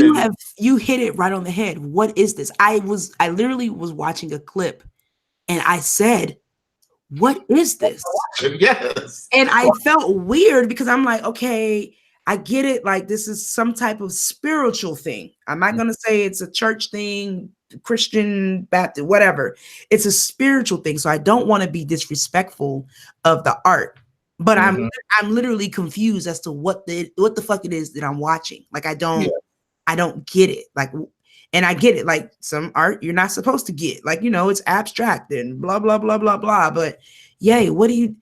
You hit it right on the head. What is this? I literally was watching a clip and I said, what is this? Yes. And I felt weird because I'm like, okay, I get it. Like, this is some type of spiritual thing. I'm not going to say it's a church thing, Christian, Baptist, whatever. It's a spiritual thing. So I don't want to be disrespectful of the art. But I'm literally confused as to what the fuck it is that I'm watching. Like, I don't get it. Like, and I get it. Like, some art you're not supposed to get. Like, it's abstract and blah blah blah blah blah. But yay, what are you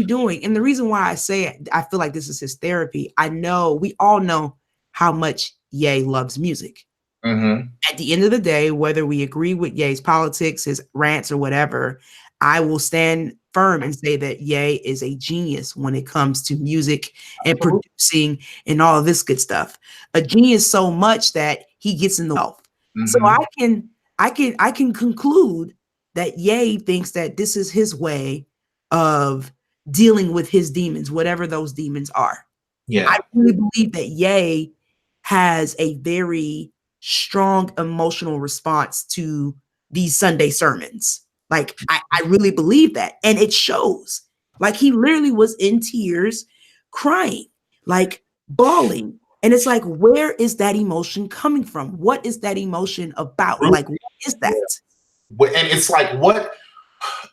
doing? And the reason why I say it, I feel like this is his therapy. We all know how much Ye loves music. At the end of the day, whether we agree with Ye's politics, his rants, or whatever, I will stand firm and say that Ye is a genius when it comes to music and producing and all of this good stuff. A genius so much that he gets in the wealth. So I can conclude that Ye thinks that this is his way of dealing with his demons, whatever those demons are. Yeah. I really believe that Ye has a very strong emotional response to these Sunday sermons. Like, I really believe that. And it shows. Like, he literally was in tears, crying, like bawling. And it's like, where is that emotion coming from? What is that emotion about? Like, what is that? And it's like,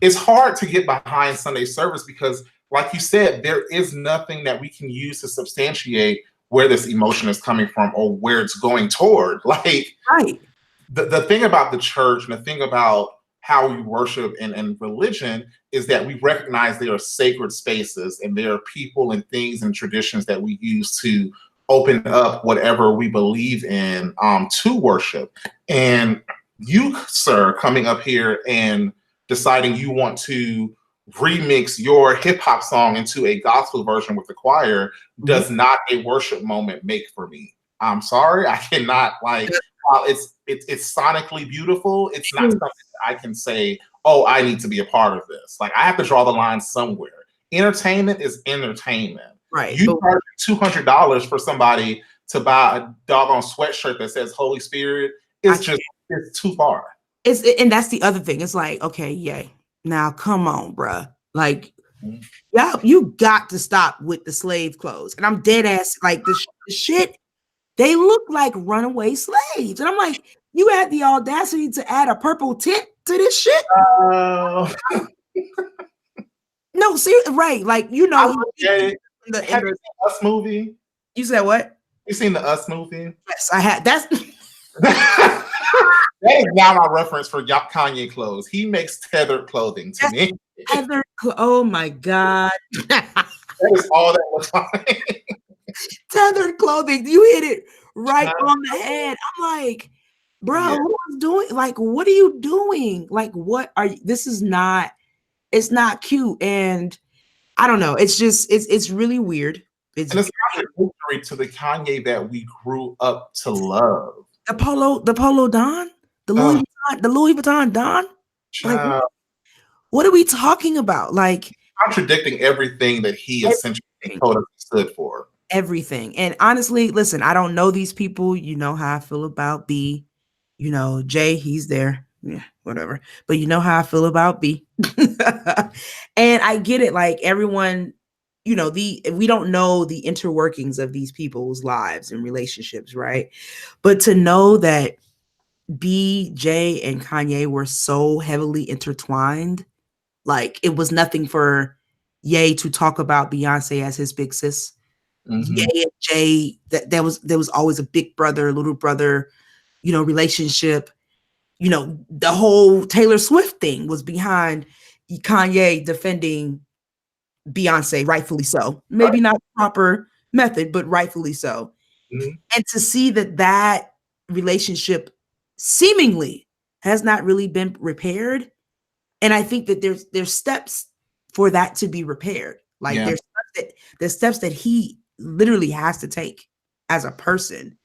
it's hard to get behind Sunday service because, like you said, there is nothing that we can use to substantiate where this emotion is coming from or where it's going toward. Like, right. The thing about the church and the thing about how we worship and religion is that we recognize there are sacred spaces and there are people and things and traditions that we use to open up whatever we believe in to worship. And you, sir, coming up here and deciding you want to remix your hip hop song into a gospel version with the choir does not a worship moment make for me. I'm sorry, I cannot, like, while it's sonically beautiful, it's not something that I can say, oh, I need to be a part of this. Like, I have to draw the line somewhere. Entertainment is entertainment. Right. You charge $200 for somebody to buy a doggone sweatshirt that says Holy Spirit. It's too far. And that's the other thing. It's like, okay, yay. Now, come on, bruh. Like, you got to stop with the slave clothes. And I'm dead ass, like, the shit, they look like runaway slaves. And I'm like, you had the audacity to add a purple tint to this shit? No, seriously, right. Like, the Us movie. You said what? You seen the Us movie? Yes, I had. That's that is now my reference for Kanye clothes. He makes tethered clothing to me. Tethered. Oh my god. That is all that looks like. Tethered clothing. You hit it right on the head. I'm like, bro, who's doing? Like, what are you doing? Like, what are you? This is not. It's not cute, and I don't know. It's just. It's really weird. It's contradictory to the Kanye that we grew up to love. The Polo Don, the Louis Vuitton Don. Like, what are we talking about? Like, contradicting everything that he essentially told us he stood for. Everything. And honestly, listen, I don't know these people. You know how I feel about B. You know, Jay, he's there. Yeah, whatever. But you know how I feel about B. And I get it. Like, everyone, we don't know the interworkings of these people's lives and relationships, right? But to know that B, Jay, and Kanye were so heavily intertwined, like, it was nothing for Ye to talk about Beyonce as his big sis. Mm-hmm. Ye and Jay, that there was always a big brother, little brother, relationship. The whole Taylor Swift thing was behind Kanye defending Beyonce, rightfully so. Maybe Right. not proper method, but rightfully so. Mm-hmm. And to see that relationship seemingly has not really been repaired. And I think that there's steps for that to be repaired. Like Yeah. there's steps that he literally has to take as a person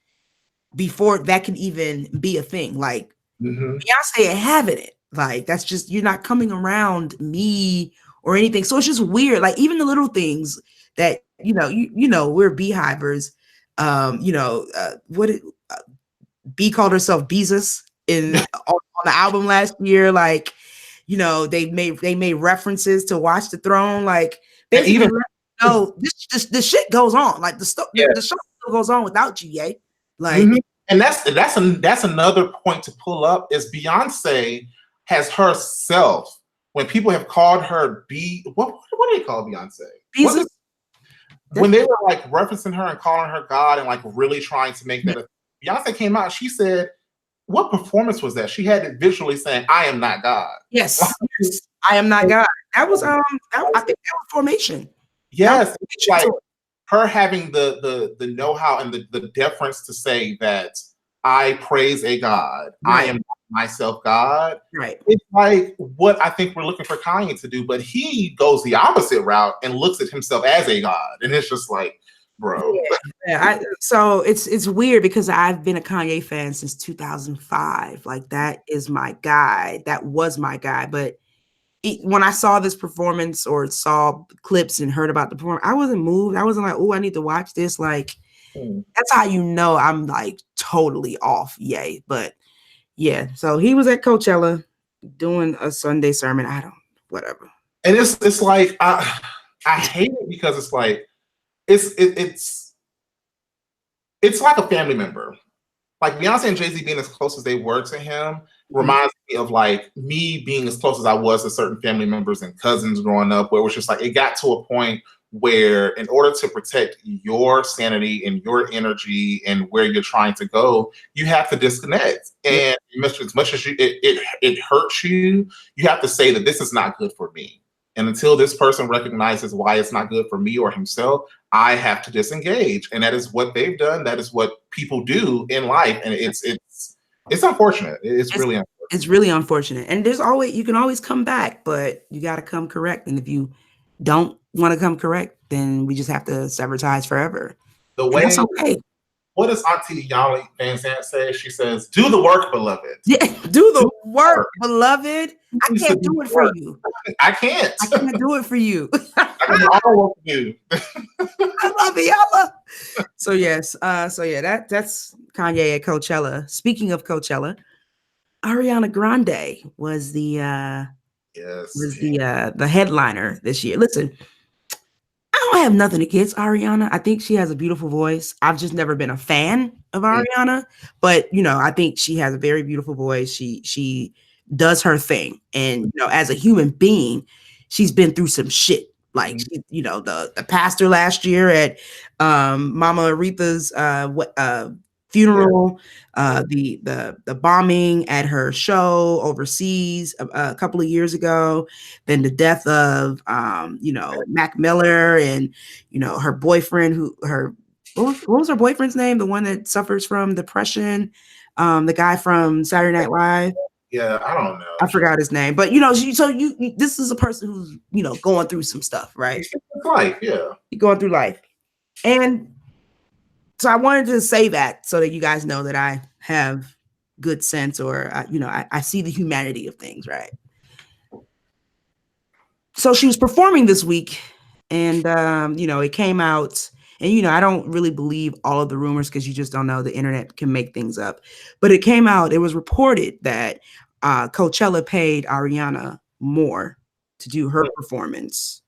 before that can even be a thing. Like Mm-hmm. Beyonce ain't having it. Like that's just, you're not coming around me or anything. So it's just weird. Like even the little things that we're beehivers. What B called herself Beezus on the album last year. Like, they made references to Watch the Throne. Like And basically, even this shit goes on. Like the yeah. show still goes on without you, Ye. Like, Mm-hmm. And that's another point to pull up is Beyonce has herself, when people have called her what do they call Beyonce? Beezus. When they were like referencing her and calling her God and like really trying to make that Beyonce came out, she said, what performance was that? She had it visually saying, I am not God. Yes, yes, I am not God. That was I think that was Formation. Yes, it's like her having the know-how and the deference to say that I praise a God. Right. I am myself God. Right. It's like what I think we're looking for Kanye to do, but he goes the opposite route and looks at himself as a God. And it's just like, bro. So it's weird because I've been a Kanye fan since 2005. Like that is my guy. That was my guy. But when I saw this performance or saw clips and heard about the performance, I wasn't moved. I wasn't like, oh, I need to watch this. Like, that's how I'm like totally off. Yay. But yeah, so he was at Coachella doing a Sunday sermon. Whatever. And it's like, I hate it because it's like, it's like a family member. Like Beyonce and Jay-Z being as close as they were to him reminds me of like me being as close as I was to certain family members and cousins growing up, where it was just like, it got to a point where in order to protect your sanity and your energy and where you're trying to go, you have to disconnect. And as much as it hurts you, you have to say that this is not good for me. And until this person recognizes why it's not good for me or himself, I have to disengage. And that is what they've done. That is what people do in life. And it's unfortunate. It's really unfortunate. It's really unfortunate. And you can always come back, but you got to come correct. And if you don't want to come correct, then we just have to sever ties forever. That's okay. What does Auntie Yali Van Zant say? She says, do the work, beloved. Yeah, do the work, beloved. I can't do it for you. I can't. I can't do it for you. I can all do. I love Yala. So yes. That's Kanye at Coachella. Speaking of Coachella, Ariana Grande was the headliner this year. Listen, I don't have nothing against Ariana. I think she has a beautiful voice. I've just never been a fan of Ariana, but I think she has a very beautiful voice. She does her thing, and as a human being, she's been through some shit. Like the pastor last year at Mama Aretha's funeral, the bombing at her show overseas a couple of years ago, then the death of Mac Miller and her boyfriend what was her boyfriend's name? The one that suffers from depression, the guy from Saturday Night Live. Yeah, I don't know. I forgot his name, but this is a person who's going through some stuff, right? Life, yeah. You're going through life, and so I wanted to say that so that you guys know that I have good sense, or I see the humanity of things, right? So she was performing this week, and it came out, and I don't really believe all of the rumors because you just don't know. The internet can make things up, but it came out. It was reported that Coachella paid Ariana more to do her performance.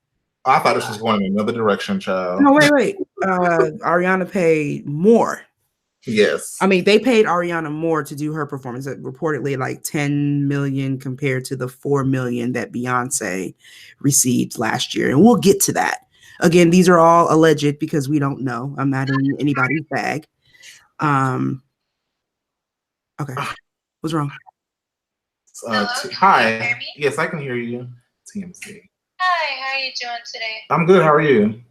I thought this was going in another direction, child. No, wait. Ariana paid more. Yes. I mean, they paid Ariana more to do her performance, reportedly like 10 million compared to the 4 million that Beyonce received last year. And we'll get to that. Again, these are all alleged because we don't know. I'm not in anybody's bag. Okay. What's wrong? Hi. Yes, I can hear you. TMC. Hi, how are you doing today? I'm good. How are you? Good,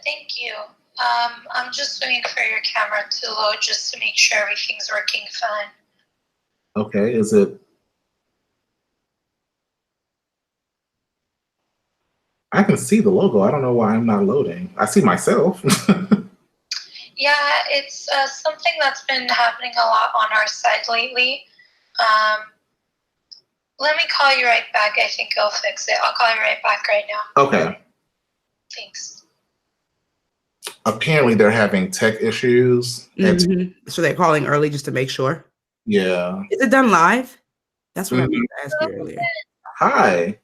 thank you. I'm just waiting for your camera to load just to make sure everything's working fine. Okay, is it? I can see the logo. I don't know why I'm not loading. I see myself. Yeah, it's something that's been happening a lot on our side lately. Let me call you right back. I think I'll fix it. I'll call you right back right now. Okay. Thanks. Apparently, they're having tech issues. So they're calling early just to make sure. Yeah. Is it done live? That's what I meant to ask you earlier. Hi.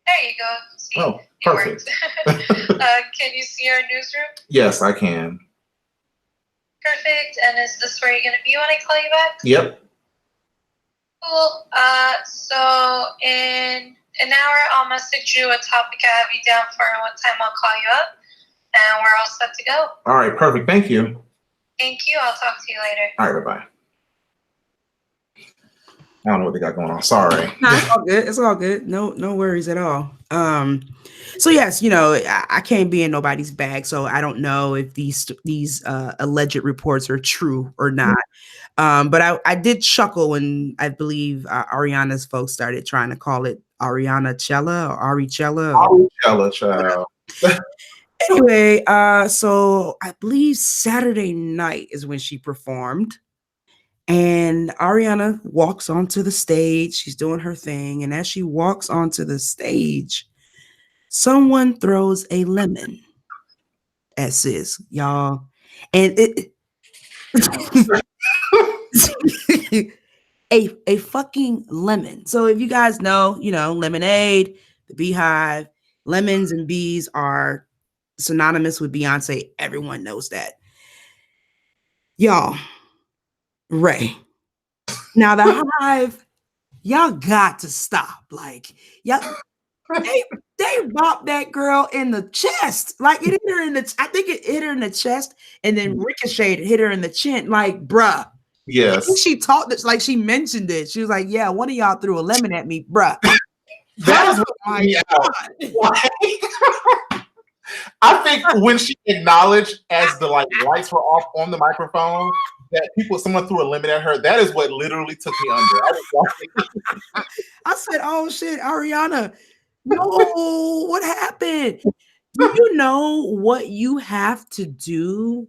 There you go. See, oh, perfect. Can you see our newsroom? Yes, I can. Perfect. And is this where you're going to be when I call you back? Yep. Cool. So in an hour, I'll message you a topic I have you down for and what time I'll call you up. And we're all set to go. All right, perfect. Thank you. Thank you. I'll talk to you later. All right, bye-bye. I don't know what they got going on. Sorry. No, it's all good. It's all good. No worries at all. So yes, I can't be in nobody's bag, so I don't know if these alleged reports are true or not. But I did chuckle when I believe Ariana's folks started trying to call it Ariana Cella or Aricella. Aricella, child. Anyway, so I believe Saturday night is when she performed. And Ariana walks onto the stage. She's doing her thing. And as she walks onto the stage, someone throws a lemon at sis, y'all. And a fucking lemon. So if you guys know, Lemonade, the Beehive, lemons and bees are synonymous with Beyonce. Everyone knows that. Y'all, Ray. Now the Hive, y'all got to stop. Like, y'all, they bopped that girl in the chest. Like it hit her in the. I think it hit her in the chest, and then ricocheted, hit her in the chin. Like, bruh. Yes. I think she talked this, like she mentioned it. She was like, "Yeah, one of y'all threw a lemon at me, bruh." That is what my God. I think when she acknowledged as the lights were off on the microphone that someone threw a lemon at her, that is what literally took me under. I said, "Oh shit, Ariana, no, what happened? Do you know what you have to do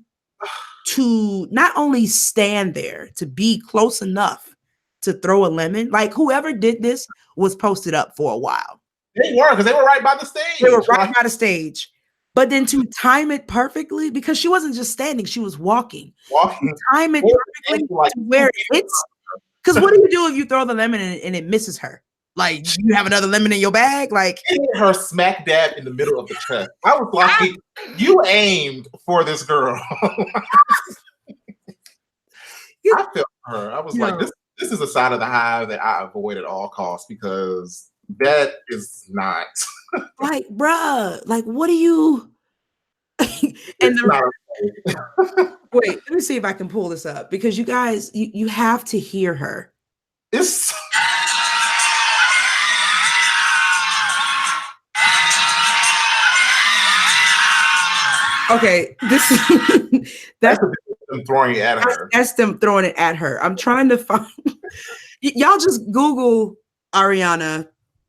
to not only stand there, to be close enough to throw a lemon? Like whoever did this was posted up for a while. They were, because they were right by the stage. They were right by the stage. But then to time it perfectly, because she wasn't just standing, she was walking. Time it perfectly to where it hits. Because what do you do if you throw the lemon and it misses her? Like, you have another lemon in your bag? Like, it hit her smack dab in the middle of the chest. I was like, you aimed for this girl. I felt her. I was like, this is a side of the Hive that I avoid at all costs, because that is not like, bruh, like, what do you and wait, let me see if I can pull this up, because you guys, you have to hear her. It's okay, this that's them throwing it at her. That's them throwing it at her. I'm trying to find y'all just Google Ariana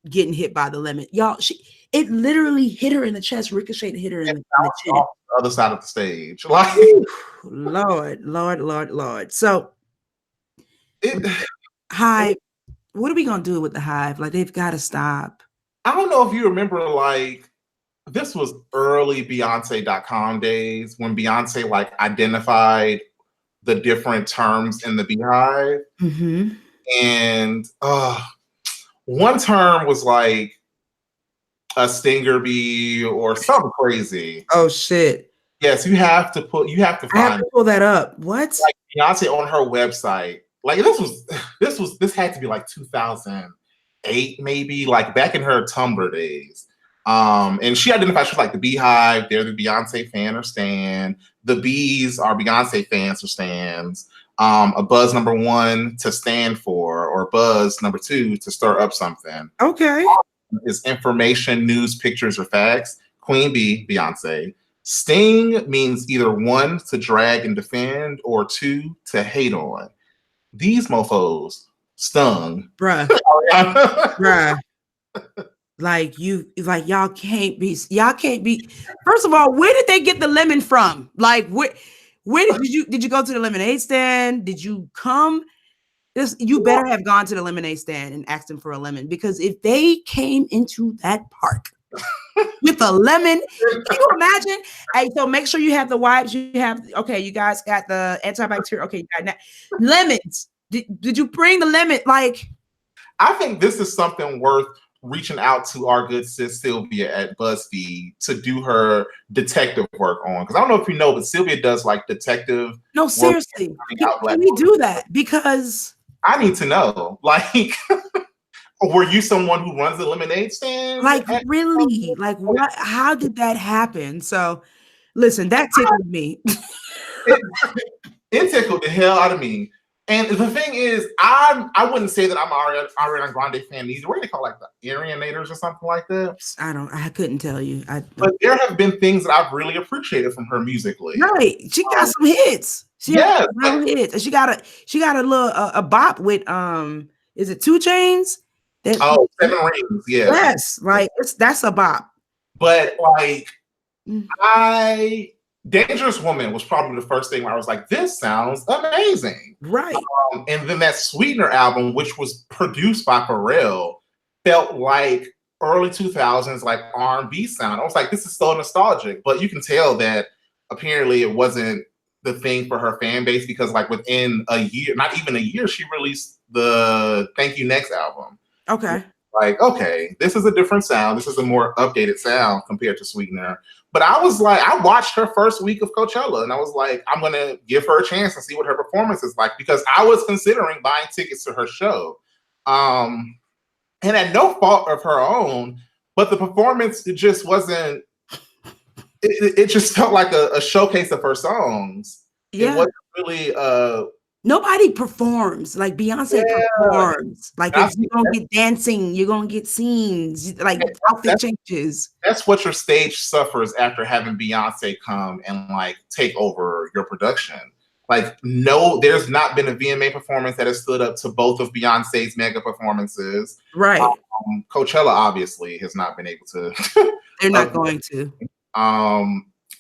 getting hit by the lemon. Y'all, it literally hit her in the chest, ricocheted, hit her in the chin. Off the other side of the stage. Like, Lord. So Hive, what are we gonna do with the Hive? Like, they've got to stop. I don't know if you remember, like, this was early Beyonce.com days when Beyonce identified the different terms in the Beehive. Mm-hmm. And one term was like a stinger bee or something crazy. Oh shit. Yes, you have to find. I have to pull that up. What? Like Beyonce on her website. Like this had to be like 2008, maybe, like back in her Tumblr days. And she identifies, she's like the Beehive, they're the Beyonce fan or stan. The Bees are Beyonce fans or stans. A buzz number 1 to stand for, or buzz number 2 to stir up something. Okay. Is information, news, pictures, or facts. Queen Bee, Beyonce. Sting means either 1 to drag and defend, or 2 to hate on. These mofos stung. Bruh. Bruh. Like y'all can't be. First of all, where did they get the lemon from? Like where did you go to the lemonade stand? Did you come? You better have gone to the lemonade stand and asked them for a lemon, because if they came into that park with a lemon, can you imagine? Hey, so make sure you have the wipes. You guys got the antibacterial. Okay, you got that. Lemons. Did you bring the lemon? Like, I think this is something worth reaching out to our good sis Sylvia at BuzzFeed to do her detective work on. Because I don't know if you know, but Sylvia does like detective. No, seriously. Can we do that? Because I need to know. Like, were you someone who runs the lemonade stand? Like, really? Like, what? How did that happen? So, listen, that tickled me. It tickled the hell out of me. And the thing is, I wouldn't say that I'm an Ariana Grande fan either. What do they call, like, the Arianators or something like that? I couldn't tell you. But there have been things that I've really appreciated from her musically. Right. She got some hits. She got real hits. And she got a little a bop with is it 2 Chainz? 7 Rings, yeah. Yes, like that's a bop. But like Dangerous Woman was probably the first thing where I was like, this sounds amazing. Right. And then that Sweetener album, which was produced by Pharrell, felt like early 2000s, like R&B sound. I was like, this is so nostalgic. But you can tell that apparently it wasn't the thing for her fan base, because like within a year, not even a year, she released the Thank You Next album. Okay. Like, okay, this is a different sound. This is a more updated sound compared to Sweetener. But I was like, I watched her first week of Coachella, and I was like, I'm going to give her a chance and see what her performance is like, because I was considering buying tickets to her show. And at no fault of her own, but the performance, it just wasn't, it just felt like a showcase of her songs. Yeah. It wasn't really nobody performs like Beyonce performs. Like, if you're gonna get dancing, you're gonna get scenes, like outfit changes. That's what your stage suffers after having Beyonce come and like take over your production. Like, no, there's not been a VMA performance that has stood up to both of Beyonce's mega performances. Right. Coachella obviously has not been able to. They're not going to.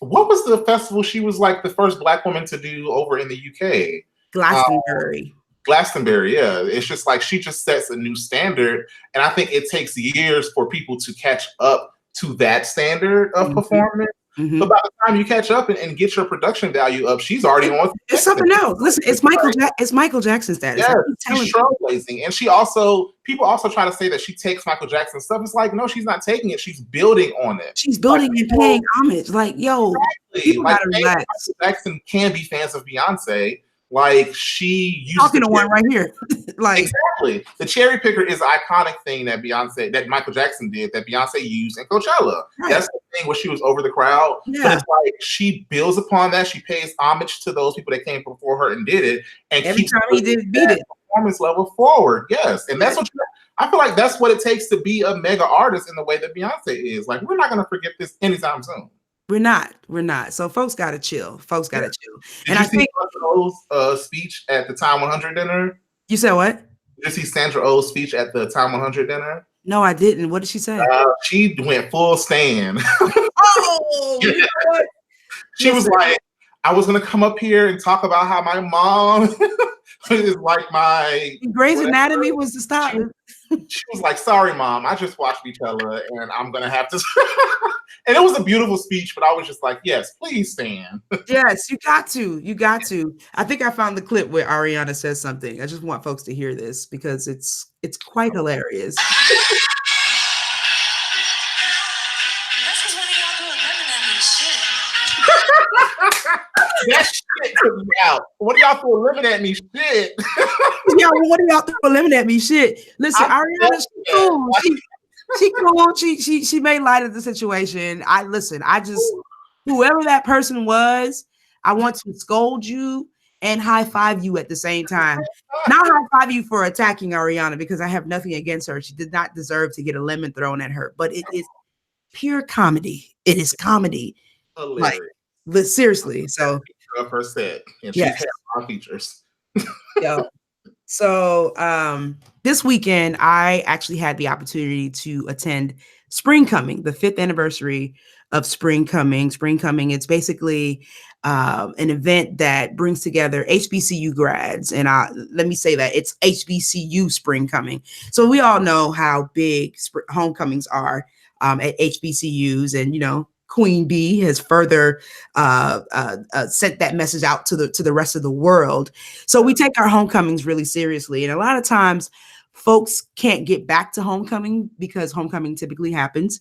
What was the festival she was like the first Black woman to do over in the UK? Glastonbury. Glastonbury, yeah. It's just like she just sets a new standard. And I think it takes years for people to catch up to that standard of performance. Mm-hmm. But by the time you catch up and get your production value up, she's already on. It's something else. Listen, it's Michael Jackson status. Yeah, she's trailblazing. And people also try to say that she takes Michael Jackson stuff. It's like, no, she's not taking it. She's building on it. She's building and paying homage. Like, yo, people gotta relax. Michael Jackson can be fans of Beyonce. Like, she used talking to one right here. Like, exactly. The cherry picker is an iconic thing that Michael Jackson did, that Beyonce used in Coachella. Right. That's the thing where she was over the crowd. Yeah. But it's like she builds upon that. She pays homage to those people that came before her and did it. And every time he did beat it. Performance level forward. Yes. And that's what I feel like that's what it takes to be a mega artist in the way that Beyonce is. Like, we're not gonna forget this anytime soon. We're not. So folks gotta chill. Chill. Did you see Sandra Oh's speech at the Time 100 dinner? You said what? Did you see Sandra Oh's speech at the Time 100 dinner? No, I didn't. What did she say? She went full Stan. Oh, you know what? She was like, I was gonna come up here and talk about how my mom is like my Grey's Anatomy was the stop. She was like, sorry, Mom, I just watched Coachella and I'm gonna have to. And it was a beautiful speech, but I was just like, yes, please stand. Yes, you got to. I think I found the clip where Ariana says something. I just want folks to hear this because it's quite hilarious. That shit took me out. What do y'all throw lemon at me? Shit. Yeah, what do y'all throw lemon at me? Shit. Listen, Ariana's cool. She cool. She made light of the situation. I just whoever that person was, I want to scold you and high five you at the same time. Not high five you for attacking Ariana because I have nothing against her. She did not deserve to get a lemon thrown at her, but it is pure comedy. It is comedy. Hilarious. Like, seriously. So of her set, and yes. she's had our features. Yeah. So this weekend, I actually had the opportunity to attend Spring Coming, the 5th anniversary of Spring Coming. Spring Coming, it's basically an event that brings together HBCU grads. And let me say that it's HBCU Spring Coming. So we all know how big homecomings are at HBCUs. And, you know, Queen Bee has further sent that message out to the rest of the world. So we take our homecomings really seriously. And a lot of times folks can't get back to homecoming because homecoming typically happens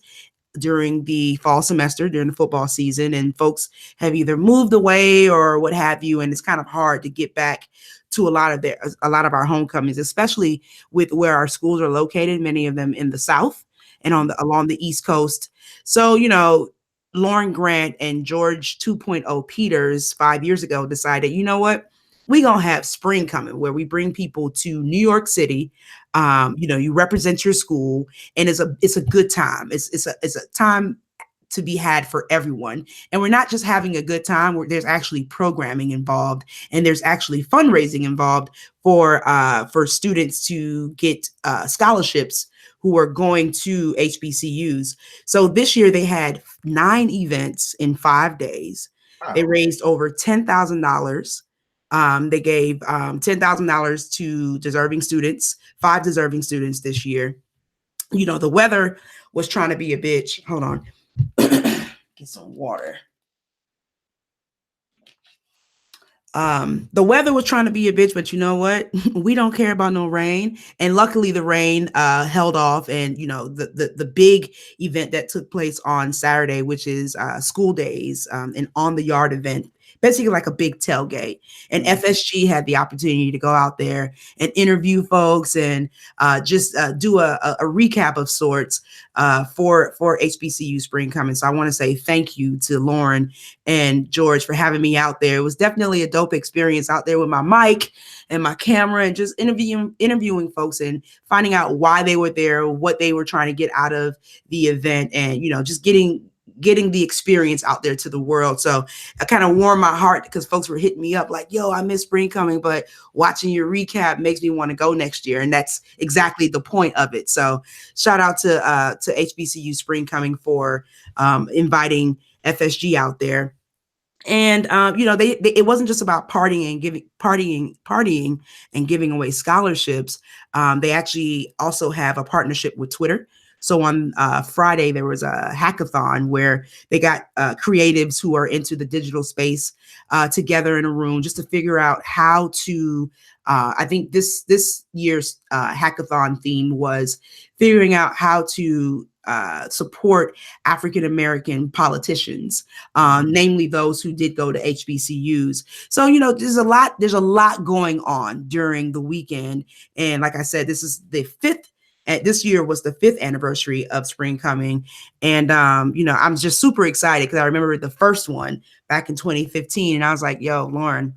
during the fall semester, during the football season, and folks have either moved away or what have you. And it's kind of hard to get back to a lot of our homecomings, especially with where our schools are located, many of them in the South and along the East Coast. So, you know, Lauren Grant and George 2.0 Peters 5 years ago decided, you know what, we're going to have Spring Coming, where we bring people to New York City. You know, you represent your school, and it's a good time. It's a time to be had for everyone. And we're not just having a good time, where there's actually programming involved, and there's actually fundraising involved for students to get scholarships who are going to HBCUs. So this year they had 9 events in 5 days. Wow. They raised over $10,000. They gave $10,000 to deserving students, 5 deserving students this year. You know, the weather was trying to be a bitch. Hold on. Get some water. The weather was trying to be a bitch, but you know what? We don't care about no rain. And luckily the rain held off. And, you know, the big event that took place on Saturday, which is school days, an on the yard event, basically like a big tailgate. And FSG had the opportunity to go out there and interview folks and just do a recap of sorts for HBCU Spring Coming. So I want to say thank you to Lauren and George for having me out there. It was definitely a dope experience out there with my mic and my camera and just interviewing folks and finding out why they were there, what they were trying to get out of the event, and, you know, just getting the experience out there to the world. So I kind of warmed my heart because folks were hitting me up like, yo, I miss Spring Coming, but watching your recap makes me want to go next year. And that's exactly the point of it. So shout out to HBCU Spring Coming for inviting FSG out there. And you know, it wasn't just about partying and giving away scholarships. They actually also have a partnership with Twitter. So on Friday, there was a hackathon where they got creatives who are into the digital space together in a room just to figure out how to, I think this year's hackathon theme was figuring out how to support African-American politicians, namely those who did go to HBCUs. So, you know, there's a lot going on during the weekend. And like I said, this is the 5th. This year was the 5th anniversary of Spring Coming. And, you know, I'm just super excited because I remember the first one back in 2015. And I was like, yo, Lauren,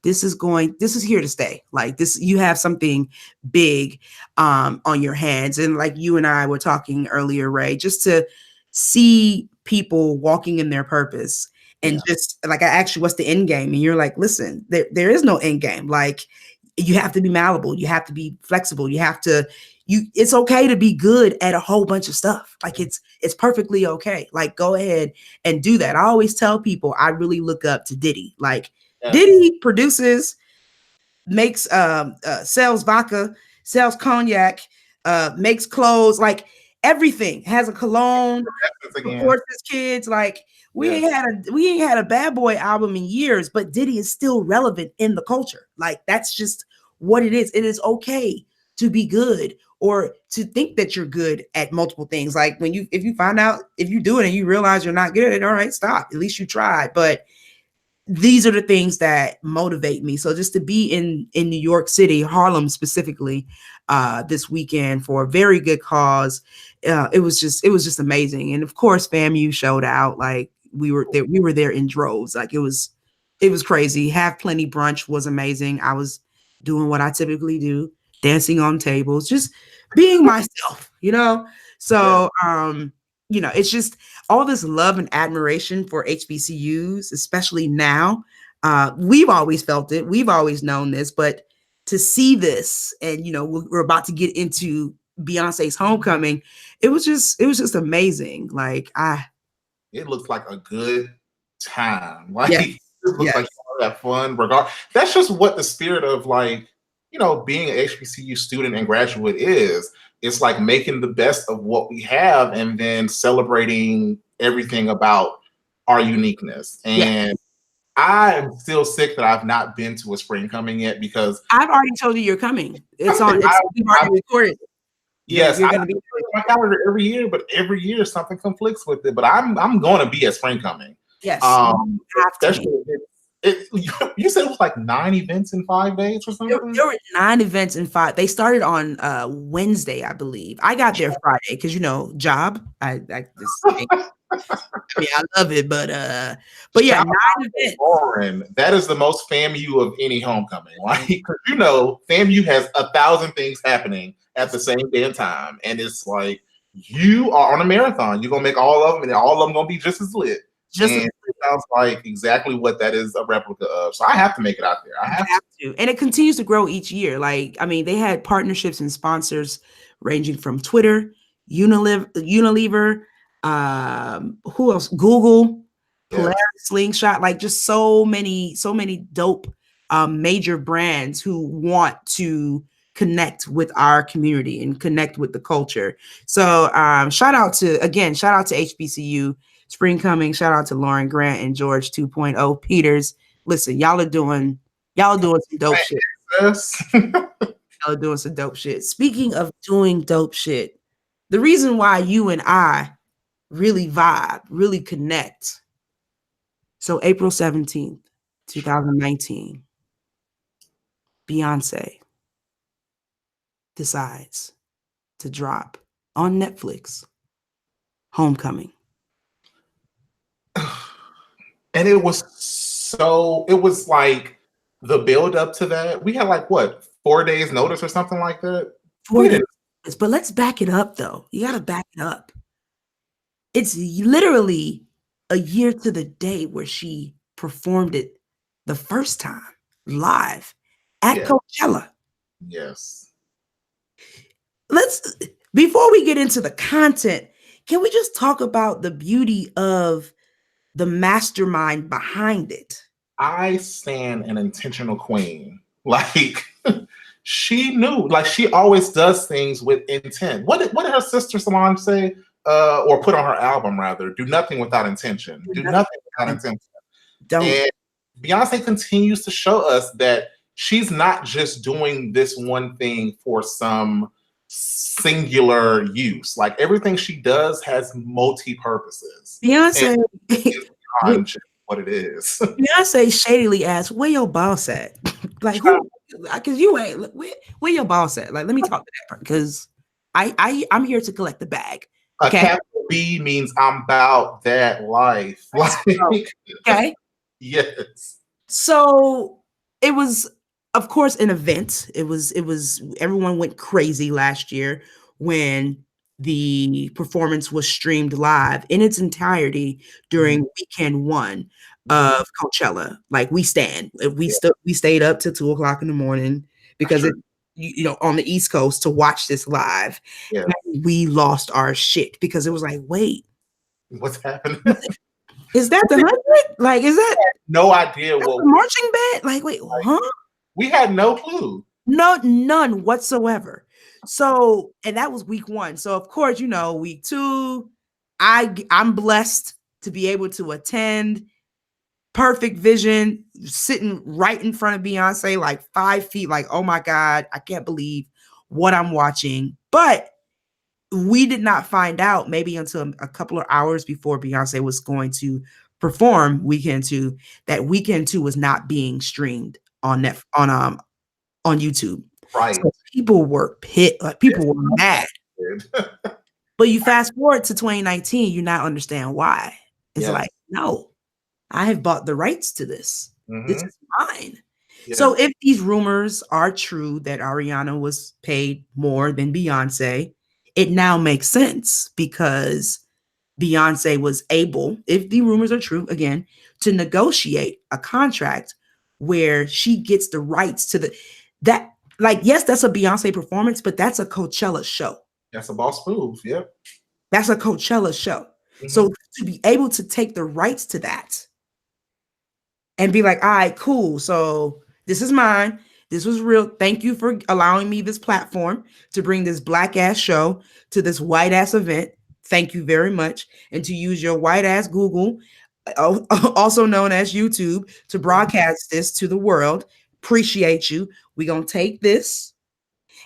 this is here to stay. Like this, you have something big on your hands. And like you and I were talking earlier, Ray, just to see people walking in their purpose. And just like I asked you, what's the end game? And you're like, listen, there is no end game. Like you have to be malleable. You have to be flexible. It's okay to be good at a whole bunch of stuff. Like it's perfectly okay. Like go ahead and do that. I always tell people I really look up to Diddy. Like Diddy produces, makes, sells vodka, sells cognac, makes clothes, like everything, has a cologne, supports his kids. Like we ain't had a Bad Boy album in years, but Diddy is still relevant in the culture. Like that's just what it is. It is okay to be good or to think that you're good at multiple things. Like if you find out, if you do it and you realize you're not good at it, all right, stop. At least you tried. But these are the things that motivate me. So just to be in New York City, Harlem specifically, this weekend for a very good cause. It was just amazing. And of course, FAMU showed out. Like we were there in droves. Like it was crazy. Have Plenty brunch was amazing. I was doing what I typically do, dancing on tables, just being myself, you know? So, you know, it's just all this love and admiration for HBCUs, especially now. We've always felt it. We've always known this, but to see this, and you know, we're about to get into Beyonce's homecoming. It was just amazing. Like it looks like a good time. Like yes, it looks yes. like you have fun. That's just what the spirit of, like, you know, being an HBCU student and graduate is. It's like making the best of what we have and then celebrating everything about our uniqueness. And I'm still sick that I've not been to a spring coming yet, because I've already told you you're coming. It's on. We've already recorded. Yes, you're I gonna be on my calendar every year, but every year something conflicts with it. But I'm going to be at spring coming. Yes, Especially you said it was like 9 events in 5 days or something. There were 9 events in 5. They started on Wednesday, I believe. I got there Friday because, you know, job. I mean, I love it, but yeah, 9 events. Lauren, that is the most FAMU of any homecoming. Like, you know, FAMU has 1,000 things happening at the same damn time, and it's like you are on a marathon. You're gonna make all of them, and all of them gonna be just as lit. It sounds like exactly what that is a replica of. So I have to make it out there. I have to. And it continues to grow each year. Like, I mean, they had partnerships and sponsors ranging from Twitter, Unilever, who else? Google, Polaris, Slingshot, like just so many dope major brands who want to connect with our community and connect with the culture. So shout out to HBCU. Spring coming. Shout out to Lauren Grant and George 2.0 Peters. Listen, y'all are doing some dope shit. Y'all are doing some dope shit. Speaking of doing dope shit, the reason why you and I really vibe, really connect. So April 17th, 2019, Beyonce decides to drop on Netflix Homecoming. And it was like the build up to that. We had like what, 4 days notice or something like that? 4 days. But let's back it up though. You got to back it up. It's literally a year to the day where she performed it the first time live at Coachella. Yes. Before we get into the content, can we just talk about the beauty of the mastermind behind it? I stand an intentional queen. Like, she knew, like, she always does things with intent. What did her sister Solange say? Or put on her album rather, do nothing without intention. Do nothing without intention. And Beyonce continues to show us that she's not just doing this one thing for some singular use. Like, everything she does has multi-purposes. Beyonce, what it is. Beyonce shadily asked, "Where your boss at?" Like, who? Because you ain't. Where your boss at? Like, let me talk to that part because I'm here to collect the bag. Okay? A capital B means I'm about that life. Like, okay. Yes. So it was, of course, an event. It was everyone went crazy last year when the performance was streamed live in its entirety during weekend 1 of Coachella. Like, we stayed up till 2:00 in the morning because you know, on the East Coast to watch this live. Yeah. We lost our shit because it was like, wait, what's happening? Is that the 100? Like, is that no idea what the marching band? Like, wait, huh? We had no clue. No, none whatsoever. So, and that was week 1. So, of course, you know, week 2, I'm blessed to be able to attend. Perfect vision, sitting right in front of Beyonce, like 5 feet. Like, oh my God, I can't believe what I'm watching. But we did not find out maybe until a couple of hours before Beyonce was going to perform weekend 2 that weekend 2 was not being streamed on YouTube. Right. So people were pit, like people were mad. But you fast forward to 2019, you now understand why. It's like, no, I have bought the rights to this. This is mine. Yeah. So if these rumors are true that Ariana was paid more than Beyonce, it now makes sense because Beyonce was able, if the rumors are true, again, to negotiate a contract where she gets the rights to that. Like, yes, that's a Beyonce performance, but that's a Coachella show. That's a boss move. Yep. That's a Coachella show. So to be able to take the rights to that and be like, all right, cool. So this is mine. This was real. Thank you for allowing me this platform to bring this black ass show to this white ass event. Thank you very much. And to use your white ass Google, also known as YouTube, to broadcast this to the world. Appreciate you. We're going to take this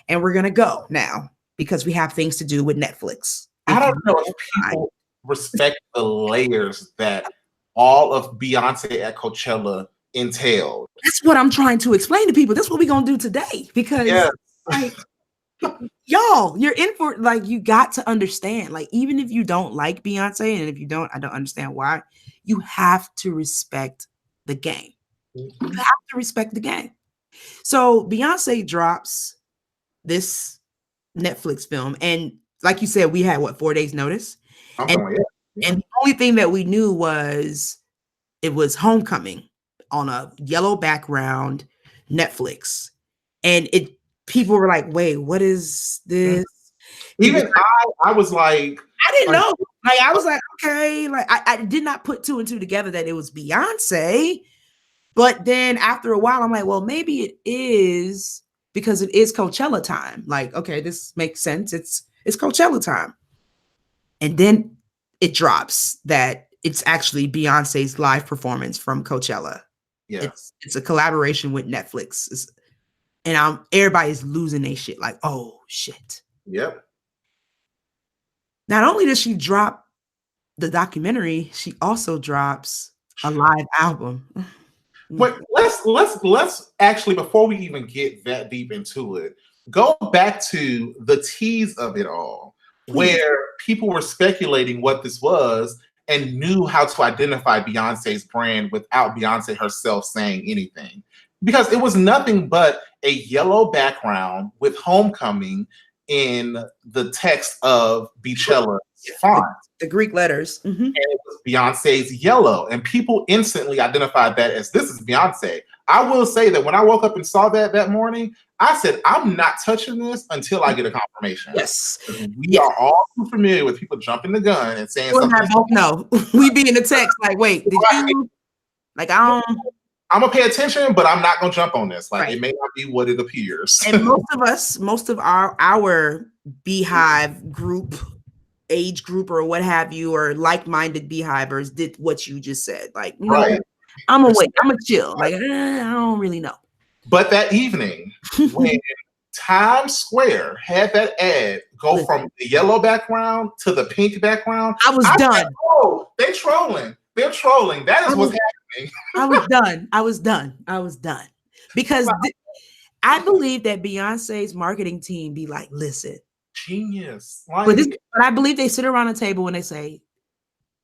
and we're going to go now because we have things to do with Netflix. I don't know if people respect the layers that all of Beyonce at Coachella entailed. That's what I'm trying to explain to people. That's what we're going to do today because like, y'all, you're in for, like, you got to understand, like, even if you don't like Beyonce, and if you don't, I don't understand why, you have to respect the game. You have to respect the game. So Beyonce drops this Netflix film, and like you said, we had 4 days notice, and the only thing that we knew was it was Homecoming on a yellow background, Netflix, and people were like, "Wait, what is this?" Even I was like, I didn't know. Like, I was like, okay, like I did not put two and two together that it was Beyonce. But then after a while, I'm like, well, maybe it is because it is Coachella time. Like, okay, this makes sense. It's Coachella time. And then it drops that it's actually Beyonce's live performance from Coachella. Yeah. It's a collaboration with Netflix. And everybody's losing their shit. Like, oh shit. Yep. Not only does she drop the documentary, she also drops a live album. But let's actually, before we even get that deep into it, go back to the tease of it all, where people were speculating what this was and knew how to identify Beyonce's brand without Beyonce herself saying anything. Because it was nothing but a yellow background with Homecoming in the text of Beachella font. The Greek letters. And it was Beyonce's yellow. And people instantly identified that as, this is Beyonce. I will say that when I woke up and saw that morning, I said, I'm not touching this until I get a confirmation. Yes. We are all too familiar with people jumping the gun and saying something. No, we be in the text like, wait, did you? Like, I'm gonna pay attention, but I'm not gonna jump on this. Like, it may not be what it appears. And most of our Beehive group, age group, or what have you, or like-minded Beehivers did what you just said. Like, I'm gonna wait, I'm gonna chill. Like, I don't really know. But that evening, when Times Square had that ad go from the yellow background to the pink background, I was done. Said, oh, they're trolling. They're trolling. That is what's happening. I was done. Because I believe that Beyonce's marketing team be like, listen, genius. But I believe they sit around a table and they say,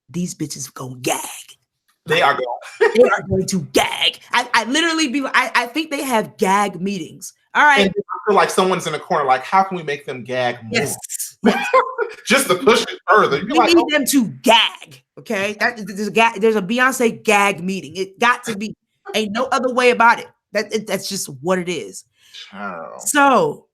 these bitches gonna gag. They are going to gag. I literally be like, I think they have gag meetings. All right. And I feel like someone's in the corner, like, how can we make them gag more? Yes. Just to push it further. We need them to gag. Okay. There's a Beyonce gag meeting. It got to be. Ain't no other way about it. That's just what it is. Oh. So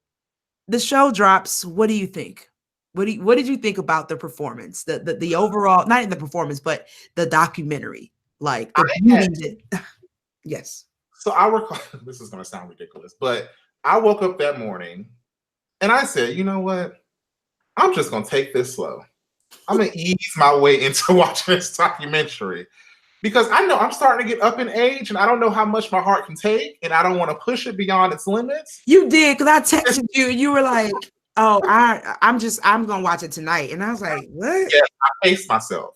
the show drops. What do you think? What did you think about the performance? The overall, not in the performance, but the documentary. Like, yes. So I recall, this is going to sound ridiculous, but I woke up that morning and I said, you know what? I'm just going to take this slow. I'm going to ease my way into watching this documentary because I know I'm starting to get up in age and I don't know how much my heart can take and I don't want to push it beyond its limits. You did, because I texted you and you were like, oh, I'm going to watch it tonight. And I was like, what? Yeah, I paced myself.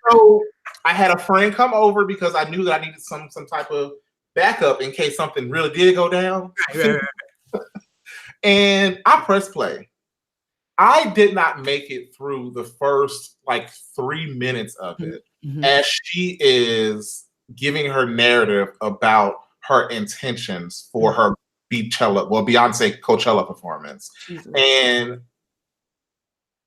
So I had a friend come over because I knew that I needed some type of backup in case something really did go down. Right. And I pressed play. I did not make it through the first like 3 minutes of it as she is giving her narrative about her intentions for her Beyonce Coachella performance. Jesus. And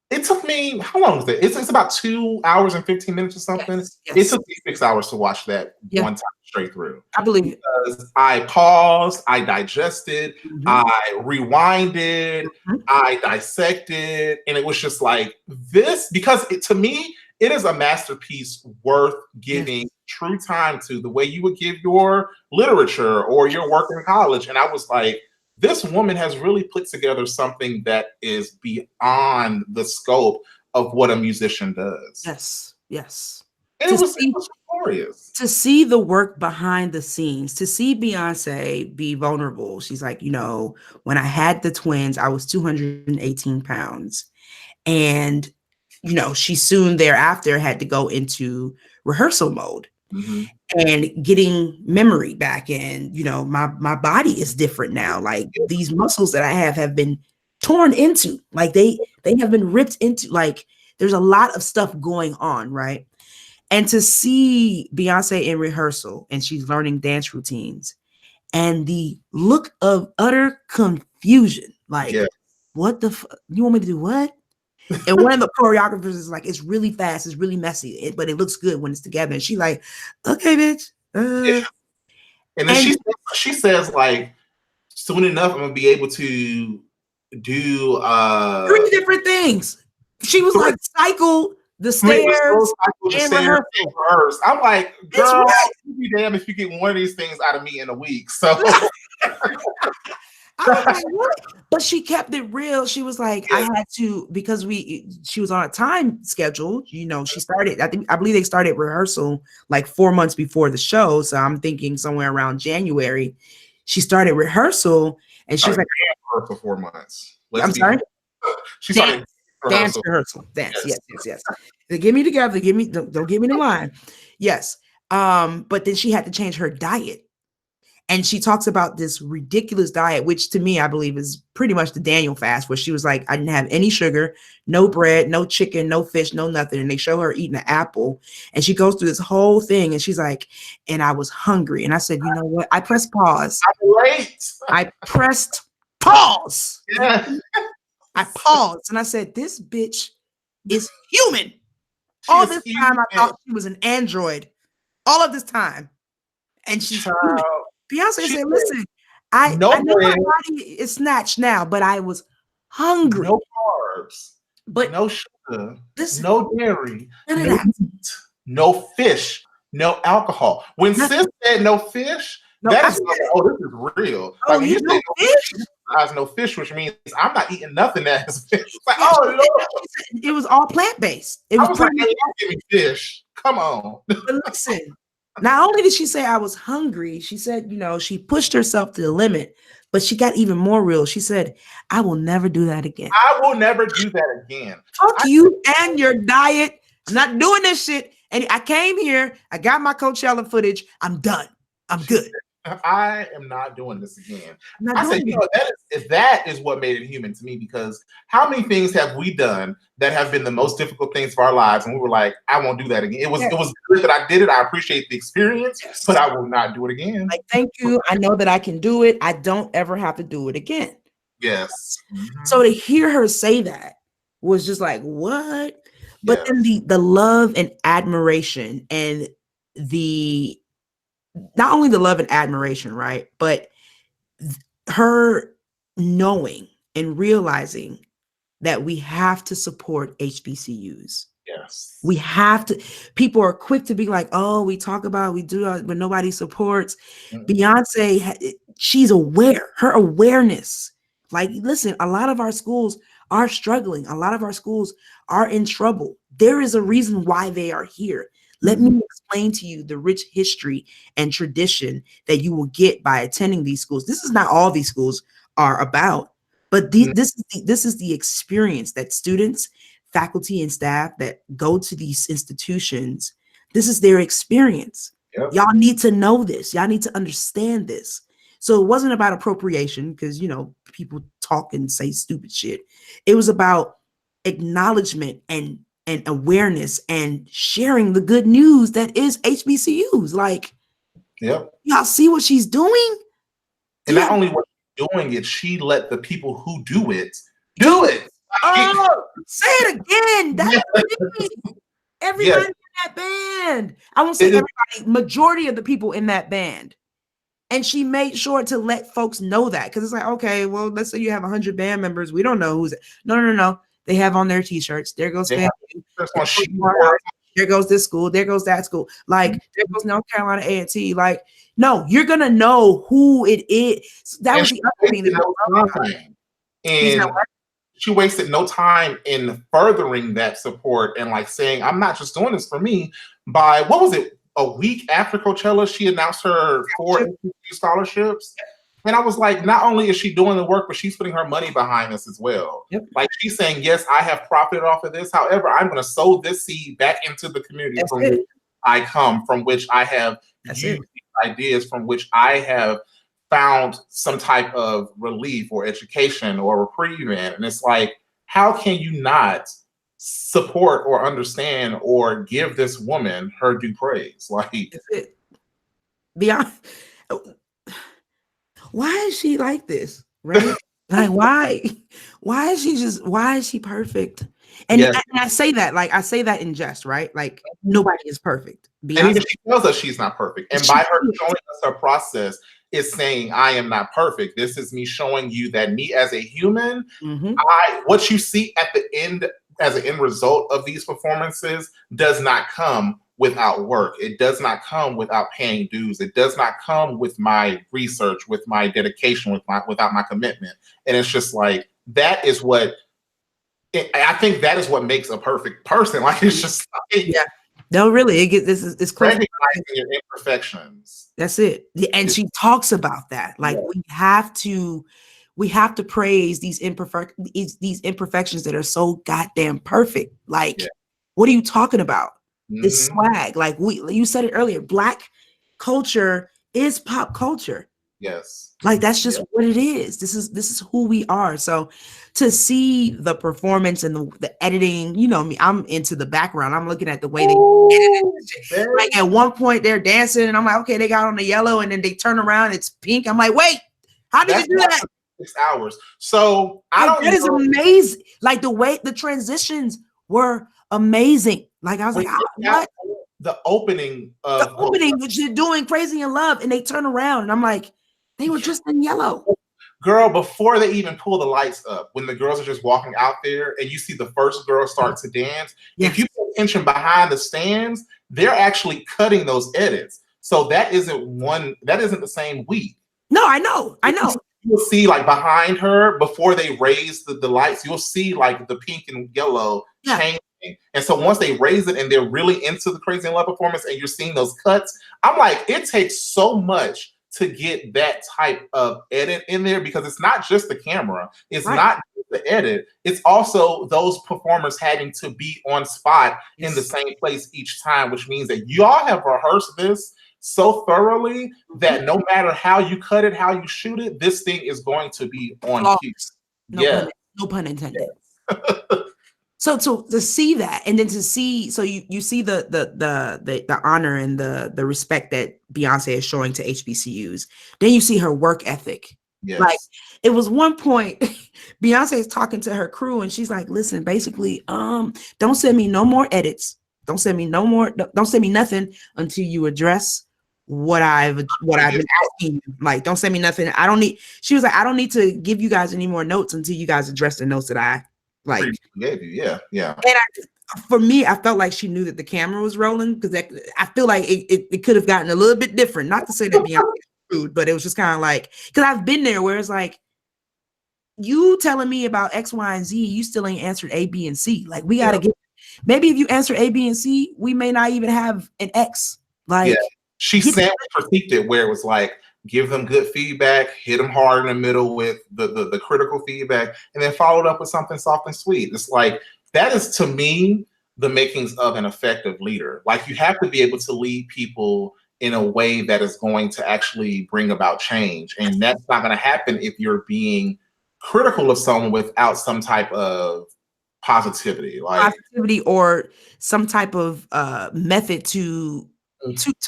it took me, how long was it? It's about 2 hours and 15 minutes or something. Yes. It took me 6 hours to watch that one time straight through. I believe it. Because I paused, I digested, I rewinded, I dissected, and it was just like this, because to me, it is a masterpiece worth giving true time to, the way you would give your literature or your work in college. And I was like, this woman has really put together something that is beyond the scope of what a musician does. Yes, yes. And it was glorious. To see the work behind the scenes, to see Beyonce be vulnerable. She's like, you know, when I had the twins, I was 218 pounds. And, you know, she soon thereafter had to go into rehearsal mode. And getting memory back, and you know, my body is different now. Like these muscles that I have been torn into, like they have been ripped into. Like there's a lot of stuff going on, right? And to see Beyonce in rehearsal, and she's learning dance routines, and the look of utter confusion, like what the you want me to do what? And one of the choreographers is like, it's really fast, it's really messy, but it looks good when it's together. And she's like, okay, bitch. And then she says, like, soon enough, I'm gonna be able to do 3 different things. She was like, cycle the stairs and rehearse. I'm like, girl, you'd be damned if you get one of these things out of me in a week. So I was like, what? But she kept it real. She was like, I had to, because she was on a time schedule. You know, she started, I believe they started rehearsal like 4 months before the show. So I'm thinking somewhere around January, she started rehearsal, and she's like, for 4 months. I'm sorry? She started dance rehearsal. Dance. Yes. They get me together. Don't give me the line. Yes. But then she had to change her diet. And she talks about this ridiculous diet, which to me, I believe is pretty much the Daniel fast, where she was like, I didn't have any sugar, no bread, no chicken, no fish, no nothing. And they show her eating an apple, and she goes through this whole thing. And she's like, and I was hungry. And I said, you know what? I pressed pause. I pressed pause. Yeah. I paused and I said, this bitch is human. All this time I thought she was an android. All of this time. And she's human. Beyonce said, listen, I know my body is snatched now, but I was hungry. No carbs, but no sugar, no dairy, no meat, no fish, no alcohol. When sis said no fish, that is like, oh, this is real. Like when you say no fish, which means I'm not eating nothing that has fish. It's like, oh Lord. It was all plant-based. It was like, hey, give me fish. Come on. But listen. Not only did she say I was hungry, she said, you know, she pushed herself to the limit, but she got even more real. She said, I will never do that again. I will never do that again. Fuck you and your diet. I'm not doing this shit. And I came here. I got my Coachella footage. I'm done. I'm good. I am not doing this again. I said, you know, that is what made it human to me, because how many things have we done that have been the most difficult things of our lives, and we were like, I won't do that again. It was good that I did it. I appreciate the experience, but I will not do it again. Like, thank you. I know that I can do it. I don't ever have to do it again. Yes. So to hear her say that was just like, what? But then the love and admiration, and not only the love and admiration, right? But her knowing and realizing that we have to support HBCUs. Yes. We have to. People are quick to be like, oh, we talk about, we do, but nobody supports. Beyonce, she's aware, her awareness. Like, listen, a lot of our schools are struggling. A lot of our schools are in trouble. There is a reason why they are here. Let me explain to you the rich history and tradition that you will get by attending these schools. This is not all these schools are about, but this is the experience that students, faculty, and staff that go to these institutions, this is their experience. Yep. Y'all need to know this. Y'all need to understand this. So it wasn't about appropriation, because, you know, people talk and say stupid shit. It was about acknowledgement and awareness and sharing the good news that is HBCUs. Like, yep. y'all see what she's doing? And not only what she's doing it, she let the people who do it do it. Oh, say it again. That's everybody in that band. I won't say everybody, majority of the people in that band. And she made sure to let folks know that, because it's like, okay, well, let's say you have 100 band members. We don't know who's it. No. They have on their t-shirts. There goes family. There goes this school. There goes that school. Like, there goes North Carolina A&T. Like, no, you're gonna know who it is. That was the other thing. And she wasted no time in furthering that support and like saying, I'm not just doing this for me. By what was it? A week after Coachella, she announced her 4 scholarships. And I was like, not only is she doing the work, but she's putting her money behind this as well. Yep. Like, she's saying, yes, I have profited off of this. However, I'm going to sow this seed back into the community from which I come, from which I have used ideas, from which I have found some type of relief or education or reprieve in. And it's like, how can you not support or understand or give this woman her due praise? Like, beyond, why is she like this, right? Like, why is she perfect? And, and I say that, like, I say that in jest, right? Like, nobody is perfect. And even she tells us she's not perfect. And by her showing us her process is saying, I am not perfect. This is me showing you that me as a human, what you see at the end as an end result of these performances does not come without work. It does not come without paying dues. It does not come with my research, with my dedication, without my commitment. And it's just like, that is what I think that is what makes a perfect person. Like, it's just like, no, really, it's close. Recognizing your imperfections. That's it. And she talks about that. Like, we have to praise these imperfections that are so goddamn perfect. Like, what are you talking about? This swag. Like, you said it earlier, Black culture is pop culture. Yes. Like, that's just what it is. This is who we are. So to see the performance and the editing, you know me, I'm into the background. I'm looking at the way they edit. Like, at one point they're dancing and I'm like, okay, they got on the yellow and then they turn around, it's pink. I'm like, wait, how did you do that? 6 hours. So that is amazing. Like, the way the transitions were amazing. Like, I was like, what? The opening, which they're doing Crazy in Love, and they turn around and I'm like, they were just in yellow. Girl, before they even pull the lights up, when the girls are just walking out there and you see the first girl start to dance, if you pay attention behind the stands, they're actually cutting those edits. So that isn't the same week. No, I know. You'll see, like, behind her, before they raise the lights, you'll see like the pink and yellow changing. And so once they raise it and they're really into the Crazy in Love performance and you're seeing those cuts, I'm like, it takes so much to get that type of edit in there, because it's not just the camera, it's not just the edit, it's also those performers having to be on spot in the same place each time, which means that y'all have rehearsed this so thoroughly that no matter how you cut it, how you shoot it, this thing is going to be on cue. No pun intended. So to see that, and then to see, so you see the honor and the respect that Beyonce is showing to HBCUs. Then you see her work ethic. Yes. Like, it was one point Beyonce is talking to her crew and she's like, listen, basically, don't send me no more edits. Don't send me nothing until you address what I've been asking you. Like, don't send me nothing. She was like, I don't need to give you guys any more notes until you guys address the notes that I like gave you. Yeah. And for me, I felt like she knew that the camera was rolling, because I feel like it could have gotten a little bit different. Not to say that Beyonce is rude, but it was just kind of like, because I've been there where it's like, you telling me about X, Y, and Z, you still ain't answered A, B, and C. Like, we gotta get, maybe if you answer A, B, and C, we may not even have an X. Like, she critiqued it where it was like, give them good feedback, hit them hard in the middle with the critical feedback, and then followed up with something soft and sweet. It's like, that is, to me, the makings of an effective leader. Like, you have to be able to lead people in a way that is going to actually bring about change. And that's not going to happen if you're being critical of someone without some type of positivity, like positivity or some type of method to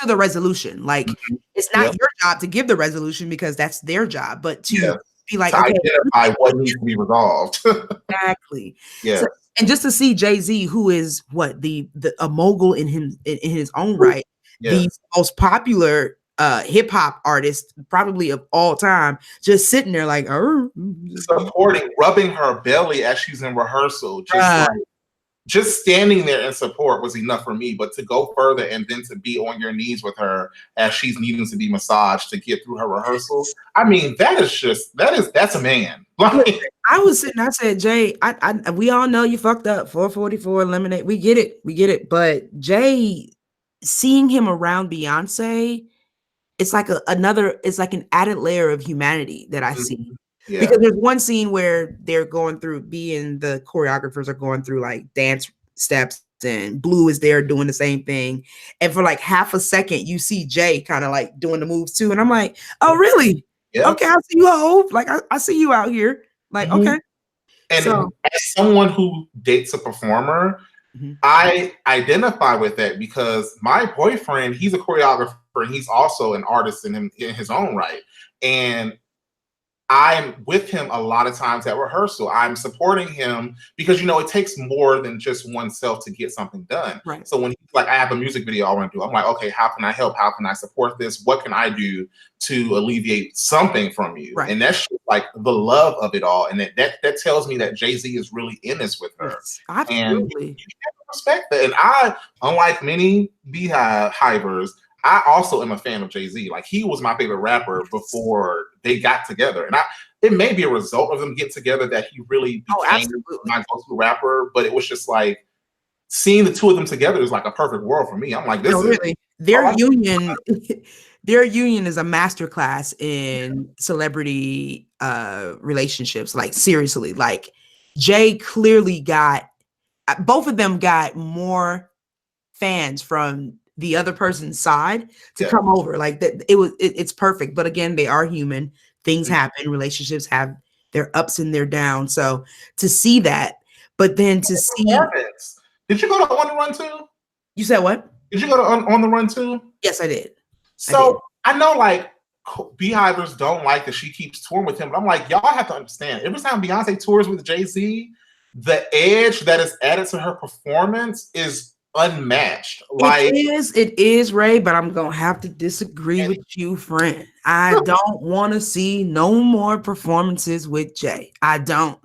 the resolution. Like it's not yep, your job to give the resolution because that's their job, but to yeah, be like, to okay, identify what needs to be resolved. exactly. Yeah, So, and just to see Jay-Z, who is what the a mogul in his own right, yeah. the most popular hip hop artist probably of all time, just sitting there like, Supporting, rubbing her belly as she's in rehearsal, just standing there in support was enough for me. But to go further and then to be on your knees with her as she's needing to be massaged to get through her rehearsal, I mean, that's a man. Like, I was sitting, I said, Jay, we all know you fucked up 444 eliminate. We get it. But Jay, seeing him around Beyonce, it's like it's like an added layer of humanity that I see. yeah, Because there's one scene where they're going through, the choreographers are going through like dance steps, and Blue is there doing the same thing. And for like half a second, you see Jay kind of like doing the moves too. And I'm like, oh, really? yeah. Okay, I see you all. Like, I see you out here. Like, okay. And So, as someone who dates a performer, I identify with that because my boyfriend, he's a choreographer and he's also an artist in his own right. And I'm with him a lot of times at rehearsal. I'm supporting him because, it takes more than just oneself to get something done. right. So when he's like, I have a music video I want to do, I'm like, okay, how can I help? How can I support this? What can I do to alleviate something from you? Right. And that's just like the love of it all. And that tells me that Jay-Z is really in this with her. Yes, absolutely. And you have to respect that. And I, unlike many Beehivers, I also am a fan of Jay-Z. Like, he was my favorite rapper before they got together. And it may be a result of them getting together that he really became my go-to rapper, but it was just like seeing the two of them together is like a perfect world for me. I'm like, this is really their union. Their union is a masterclass in celebrity relationships. Like, seriously, like Jay clearly got, both of them got more fans from the other person's side to come over. Like that, it's perfect. But again, they are human. Things happen. Relationships have their ups and their downs. So to see that, but then to see, did you go to On the Run too? You said what? Did you go to On the Run too? Yes, I did. So I know like Beehivers don't like that she keeps touring with him, but I'm like, y'all have to understand. Every time Beyonce tours with Jay-Z, the edge that is added to her performance is unmatched. Like, it is, Ray, but I'm gonna have to disagree with you, friend. I don't want to see no more performances with Jay. I don't.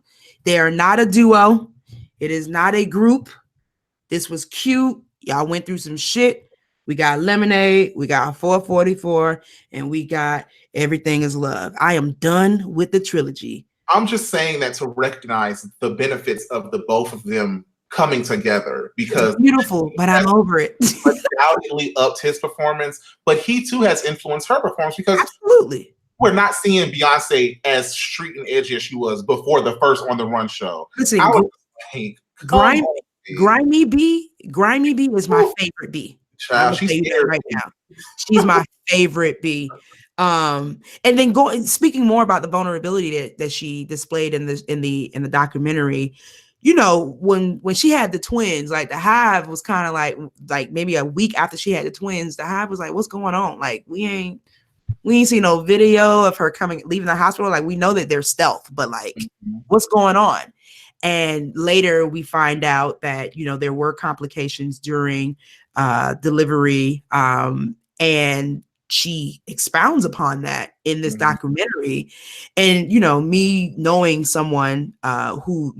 They are not a duo. It is not a group. This was cute. Y'all went through some shit. We got Lemonade, we got 444, and we got Everything Is Love. I am done with the trilogy. I'm just saying that to recognize the benefits of the both of them coming together, because it's beautiful, but I'm over it. Undoubtedly upped his performance, but he too has influenced her performance, because absolutely we're not seeing Beyonce as street and edgy as she was before the first On the Run show. Listen, I was like, Grimy B is my favorite B. Child, she's right now. She's my favorite B. And then speaking more about the vulnerability that she displayed in the documentary. When she had the twins, like the Hive was kind of like maybe a week after she had the twins, the Hive was like, what's going on? Like, we ain't seen no video of her leaving the hospital. Like, we know that they're stealth, but like, what's going on? And later we find out that, there were complications during delivery. And she expounds upon that in this documentary. And, me knowing someone who,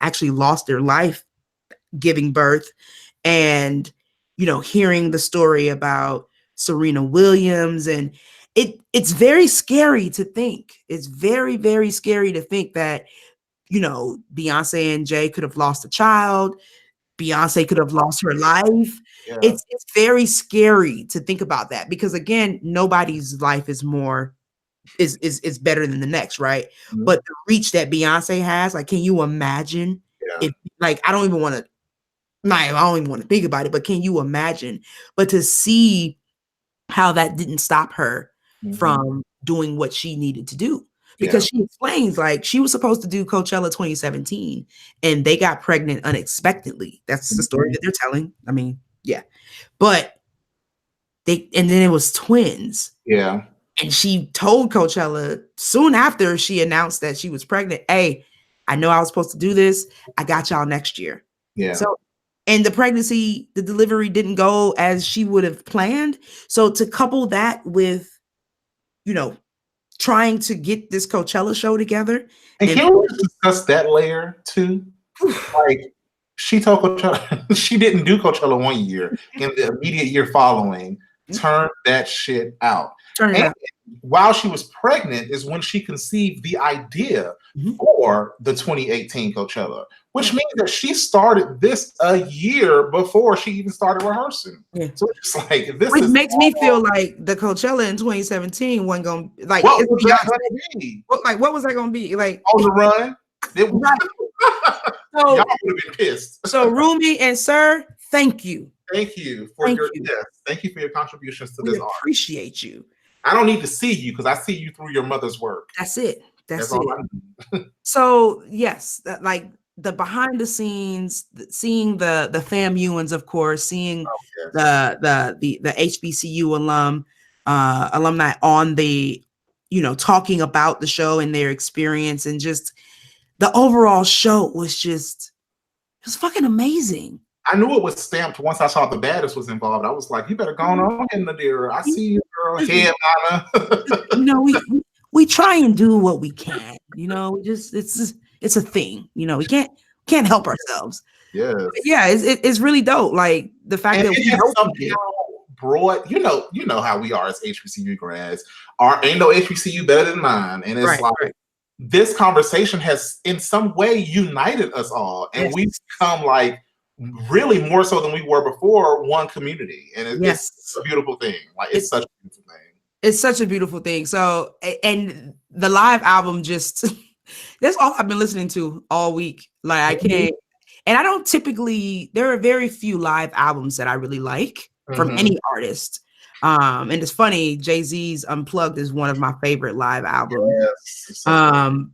actually lost their life giving birth, and, hearing the story about Serena Williams, and it's very scary to think. It's very, very scary to think that, Beyonce and Jay could have lost a child. Beyonce could have lost her life. Yeah. It's very scary to think about that, because again, nobody's life is better than the next, right? Mm-hmm. But the reach that Beyonce has, like, can you imagine if, like, I don't even want to think about it, but can you imagine? But to see how that didn't stop her from doing what she needed to do. because she explains like she was supposed to do Coachella 2017 and they got pregnant unexpectedly. That's the story that they're telling. I mean, yeah, but and then it was twins. Yeah. And she told Coachella soon after she announced that she was pregnant, hey, I know I was supposed to do this. I got y'all next year. Yeah. So, and the pregnancy, the delivery didn't go as she would have planned. So to couple that with, trying to get this Coachella show together. And can we discuss that layer too? Like, she told Coachella, she didn't do Coachella one year. In the immediate year following, turned that shit out. And while she was pregnant is when she conceived the idea for the 2018 Coachella, which means that she started this a year before she even started rehearsing. Yeah. So it's like this which makes me feel like the Coachella in 2017 wasn't gonna like what was that gonna be? What was that gonna be? Like on the run? It was, so, y'all would have been pissed. So Rumi and Sir, thank you. Thank you for your yes. Thank you for your contributions to this art. Appreciate you. I don't need to see you because I see you through your mother's work. That's it. That's all it. I need. So yes, like the behind the scenes, seeing the FAMUans, of course, seeing the HBCU alumni on the, talking about the show and their experience, and just the overall show was just, it was fucking amazing. I knew it was stamped once I saw the baddest was involved. I was like, you better go on in the deer. I see you, girl. Headliner. We try and do what we can. It's a thing. We can't help ourselves. Yeah. Yeah, it's really dope. Like the fact that we somehow brought, you know how we are as HBCU grads. Ain't no HBCU better than mine. And it's this conversation has in some way united us all. And we've become like really more so than we were before one community. And it's a beautiful thing. Like it's such a beautiful thing. It's such a beautiful thing. So, and the live album just, that's all I've been listening to all week. Like I can't, and I don't typically, there are very few live albums that I really like from any artist. And it's funny, Jay-Z's Unplugged is one of my favorite live albums. Yes.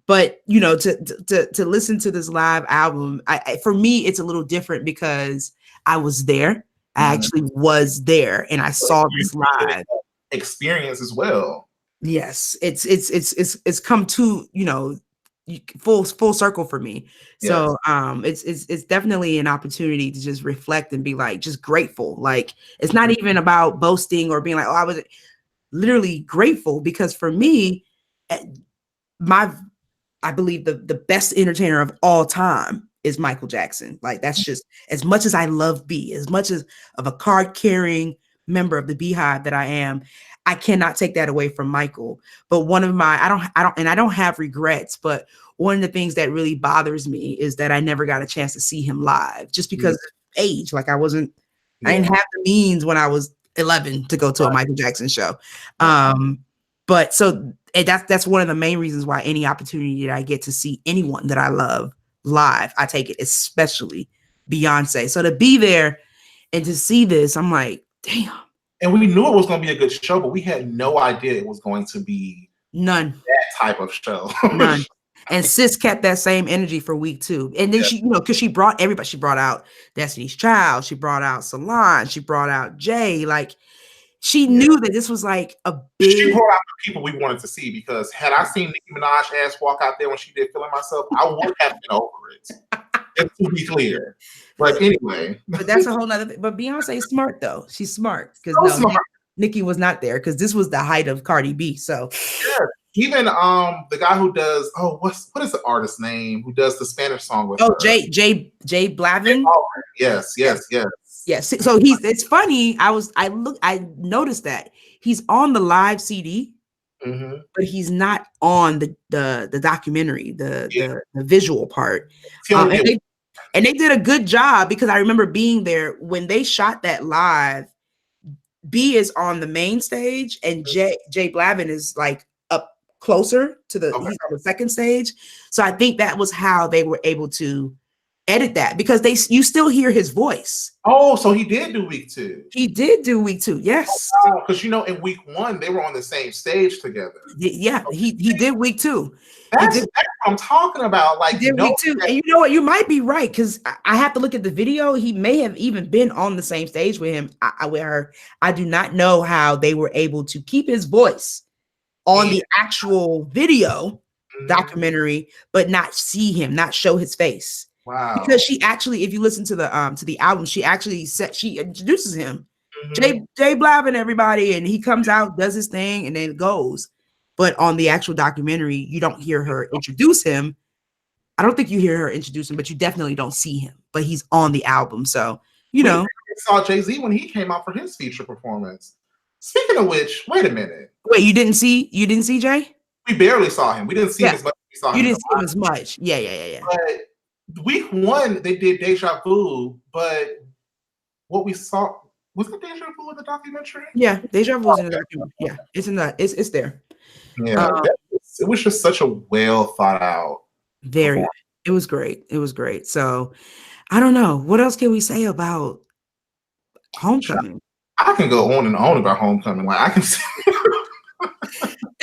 But to listen to this live album, for me, it's a little different because I was there. I actually was there and I saw this live experience as well. Yes, it's come to full circle for me. So it's definitely an opportunity to just reflect and be like just grateful. Like it's not even about boasting or being like, oh, I was literally grateful, because for me, I believe the best entertainer of all time is Michael Jackson. Like that's just, as much as I love B, as much as of a card carrying member of the Beehive that I am, I cannot take that away from Michael. But one of my, I don't have regrets, but one of the things that really bothers me is that I never got a chance to see him live just because of age. Like I didn't have the means when I was 11 to go to a Michael Jackson show. But so that's one of the main reasons why any opportunity that I get to see anyone that I love live, I take it, especially Beyonce. So to be there and to see this, I'm like, damn. And we knew it was going to be a good show, but we had no idea it was going to be that type of show. None. And sis kept that same energy for week 2. And then she, because she brought everybody. She brought out Destiny's Child. She brought out Solange. She brought out Jay. Like she knew that this was like a big. She brought out the people we wanted to see, because had I seen Nicki Minaj ass walk out there when she did Feeling Myself, I would have been over it. Just to be clear. But anyway. But that's a whole nother thing. But Beyonce is smart though. She's smart. Because Nicki was not there because this was the height of Cardi B. So even the guy who does what is the artist's name who does the Spanish song with her? Jay Blavin. Yes. So it's funny. I noticed that he's on the live CD, but he's not on the documentary, the visual part. And they did a good job, because I remember being there when they shot that live. B is on the main stage and Jay Blavin is like up closer to he's on the second stage. So I think that was how they were able to edit that because you still hear his voice. Oh, so he did do week 2. He did do week 2. Yes. Because in week 1 they were on the same stage together. Yeah, he did week 2. That's what I'm talking about. Like, he did week 2. And you know what? You might be right because I have to look at the video. He may have even been on the same stage with him. With her. I do not know how they were able to keep his voice on the actual video documentary, but not see him, not show his face. Wow. Because she actually, if you listen to the album, she actually she introduces him, Jay Blabbin, everybody, and he comes out, does his thing, and then goes. But on the actual documentary, you don't hear her introduce him. I don't think you hear her introduce him, but you definitely don't see him. But he's on the album, so you know. I saw Jay-Z when he came out for his feature performance. Speaking of which, wait a minute. Wait, you didn't see Jay? We barely saw him. We didn't see him as much as we saw him. You didn't see him as much. Yeah. But week 1, they did Deja Vu, but what we saw was it Deja Vu in the documentary? Yeah, Deja Vu was in the documentary. Yeah, it's there. Yeah, it was just such a well thought out. Very. It was great. It was great. So I don't know. What else can we say about Homecoming? I can go on and on about Homecoming. Like I can say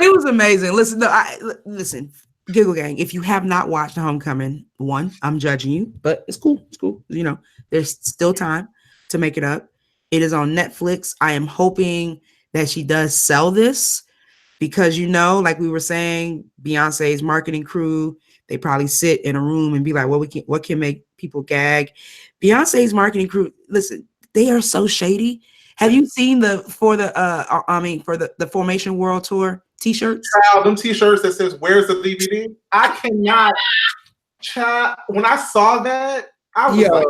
it was amazing. Listen, Giggle Gang, if you have not watched Homecoming 1, I'm judging you, but it's cool. It's cool. You know, there's still time to make it up. It is on Netflix. I am hoping that she does sell this because, like we were saying, Beyonce's marketing crew, they probably sit in a room and be like, what can make people gag? Beyonce's marketing crew, listen, they are so shady. Have you seen the Formation World Tour t-shirts? Child, them t-shirts that says "Where's the DVD?" I cannot. Child, when I saw that, I was like,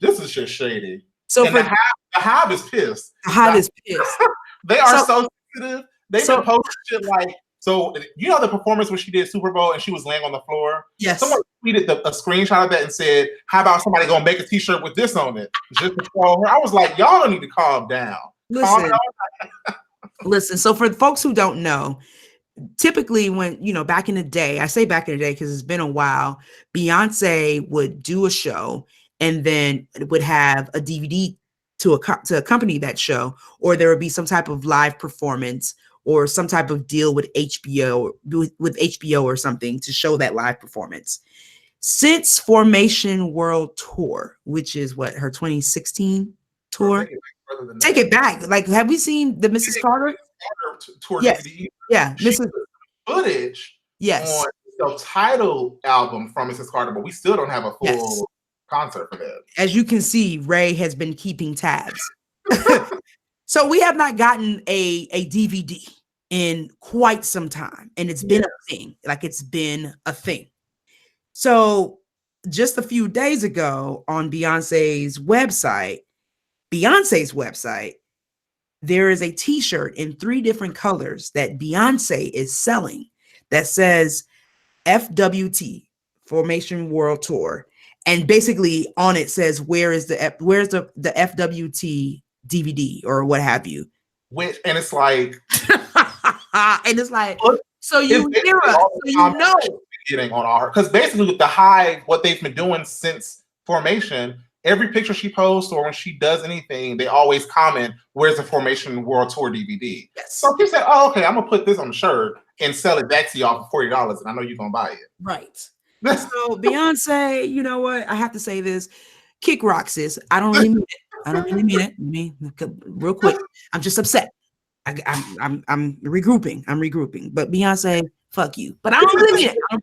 "This is just shady." So and the Hive is pissed. The Hive is pissed. They are so sensitive. They've been posting shit like, so the performance when she did Super Bowl and she was laying on the floor. Yes. Someone tweeted a screenshot of that and said, "How about somebody gonna make a t-shirt with this on it just to troll her?" I was like, y'all don't need to calm down. Listen. So for folks who don't know, typically when, back in the day, I say back in the day because it's been a while, Beyonce would do a show and then would have a DVD to accompany that show, or there would be some type of live performance or some type of deal with HBO or something to show that live performance. Since Formation World Tour, which is her 2016 tour. Take it back. Like, have we seen the Mrs. Carter tour? Yes. Yeah. Mrs. Footage. Yes. On the title album from Mrs. Carter, but we still don't have a full concert for that. As you can see, Ray has been keeping tabs. So we have not gotten a DVD in quite some time, and it's been a thing. Like, it's been a thing. So just a few days ago on Beyonce's website, there is a t-shirt in 3 different colors that Beyonce is selling that says FWT, Formation World Tour. And basically on it says, where's the FWT DVD or what have you. And it's like, so you hear us, so you know. Getting on all her, because basically with the Hive, what they've been doing since Formation, every picture she posts or when she does anything, they always comment, "Where's the Formation World Tour DVD?" Yes. So she said, "Oh, okay, I'm gonna put this on the shirt and sell it back to y'all for $40, and I know you're gonna buy it." Right. So Beyonce, you know what? I have to say this: kick rock, sis. I don't really mean it. I don't really mean it. Real quick, I'm just upset. I'm regrouping. But Beyonce, fuck you. But I don't really mean it. I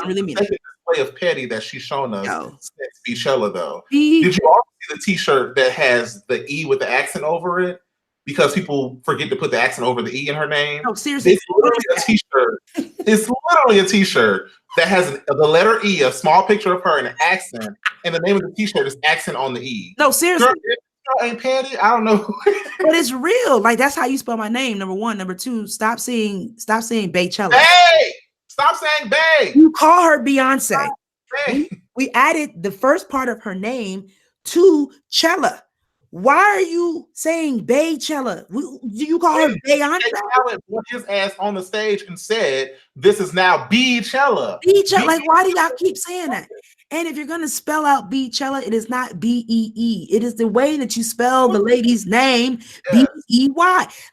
don't really mean it. Way of petty that she's shown us since Beachella, though. Did you also see the t-shirt that has the E with the accent over it? Because people forget to put the accent over the E in her name. No, seriously. It's literally a t-shirt. It's literally a t-shirt that has the letter E, a small picture of her and an accent, and the name of the t-shirt is accent on the E. No, seriously. Girl, ain't petty. I don't know. But it's real. Like, that's how you spell my name, number 1. Number 2, stop saying Baychella. Hey! Stop saying Bay. You call her Beyonce. We added the first part of her name to Chella. Why are you saying Baychella? Do you call her Beyonce? Put his ass on the stage and said, "This is now Beachella." Beachella. Like, why do y'all keep saying that? And if you're gonna spell out Beachella, it is not Bee. It is the way that you spell the lady's name, Bey.